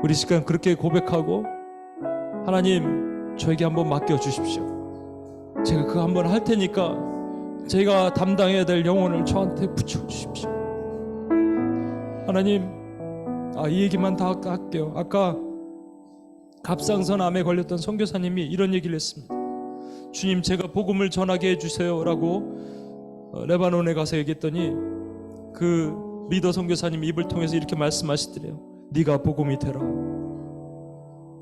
우리 시간 그렇게 고백하고, 하나님 저에게 한번 맡겨주십시오. 제가 그거 한번 할 테니까 제가 담당해야 될 영혼을 저한테 붙여주십시오. 하나님, 이 얘기만 다 할게요. 아까 갑상선 암에 걸렸던 선교사님이 이런 얘기를 했습니다. 주님, 제가 복음을 전하게 해주세요 라고 레바논에 가서 얘기했더니 그 리더 선교사님이 입을 통해서 이렇게 말씀하시더래요. 네가 복음이 되라.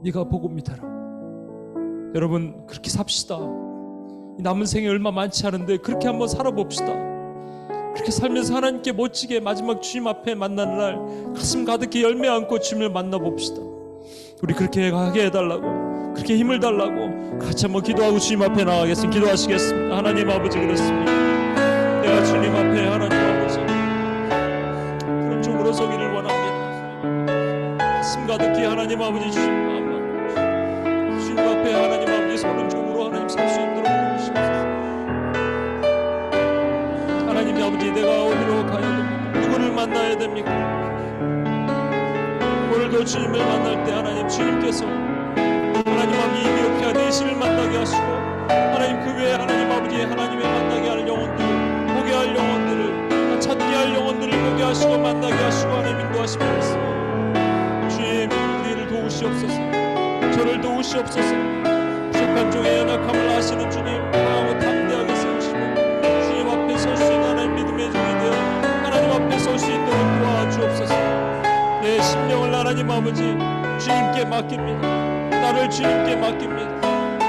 네가 복음이 되라. 여러분 그렇게 삽시다. 남은 생에 얼마 많지 않은데 그렇게 한번 살아봅시다. 그렇게 살면서 하나님께 멋지게 마지막 주님 앞에 만나는 날 가슴 가득히 열매 안고 주님을 만나봅시다. 우리 그렇게 하게 해달라고, 그렇게 힘을 달라고 같이 한번 기도하고 주님 앞에 나가겠습니다. 기도하시겠습니다. 하나님 아버지, 그렇습니다. 내가 주님 앞에 하나님 아버지 그런 쪽으로 서기를 원합니다. 가슴 가득히 하나님 아버지 주님 앞에 하나님 아버지 서는 쪽으로 하나님 살 수 있도록 도우시옵소서. 하나님 아버지, 내가 어디로 가야 됩니까? 누구를 만나야 됩니까? 오늘도 주님을 만날 때 하나님 주님께서 하나님 아버지 이디오피아 내시를 만나게 하시고, 하나님 그 외에 하나님 아버지 하나님의 만나게 할 영혼들, 보게 할 영혼들을, 찾게 할 영혼들을 보게 하시고 만나게 하시고 하나님 인도하시옵소서. 주님, 우리를 도우시옵소서. 저를 도우시옵소서. 부족한 종의 연약함을 아시는 주님, 강하고 담대하게 세우시고 주님 앞에 설 수 있는 하나님 믿음의 종이 되어 하나님 앞에 설 수 있도록 도와주옵소서. 내 심령을 하나님 아버지 주님께 맡깁니다. 나를 주님께 맡깁니다.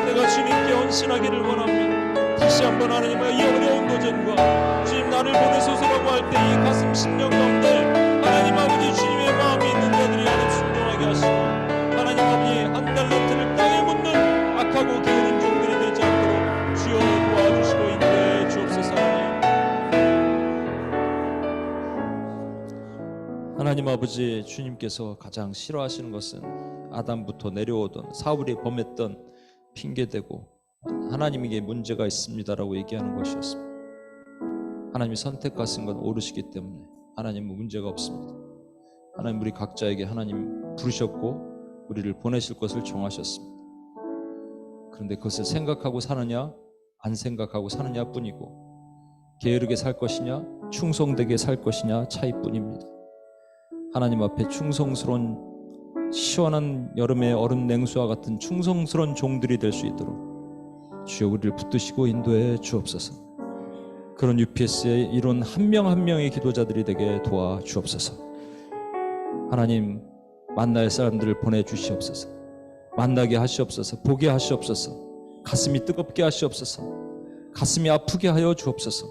내가 주님께 헌신하기를 원합니다. 다시 한번 하나님과 이 어려운 도전과 주님 나를 보내소서라고 할 때 이 가슴 심령 가운데 하나님 아버지 주님의 마음이 있는 자들이 하나님 순종하게 하시고, 하나님 아버지 한 달란트를 땅에 묻는 악하고 게으른 종들이 되지 않도록 주여 도와주시고 인도해 주옵소서. 하나님 아버지, 주님께서 가장 싫어하시는 것은 아담부터 내려오던 사울이 범했던 핑계대고 하나님에게 문제가 있습니다라고 얘기하는 것이었습니다. 하나님이 선택하신 건 옳으시기 때문에 하나님은 문제가 없습니다. 하나님 우리 각자에게 하나님 부르셨고 우리를 보내실 것을 정하셨습니다. 그런데 그것을 생각하고 사느냐 안 생각하고 사느냐 뿐이고, 게으르게 살 것이냐 충성되게 살 것이냐 차이뿐입니다. 하나님 앞에 충성스러운 시원한 여름의 얼음 냉수와 같은 충성스러운 종들이 될 수 있도록 주여 우리를 붙드시고 인도해 주옵소서. 그런 UPS의 이론 한 명 한 명의 기도자들이 되게 도와주옵소서. 하나님, 만날 사람들을 보내주시옵소서. 만나게 하시옵소서. 보게 하시옵소서. 가슴이 뜨겁게 하시옵소서. 가슴이 아프게 하여 주옵소서.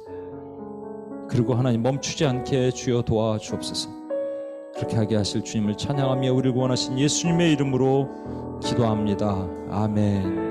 그리고 하나님 멈추지 않게 주여 도와주옵소서. 그렇게 하게 하실 주님을 찬양하며 우리를 구원하신 예수님의 이름으로 기도합니다. 아멘.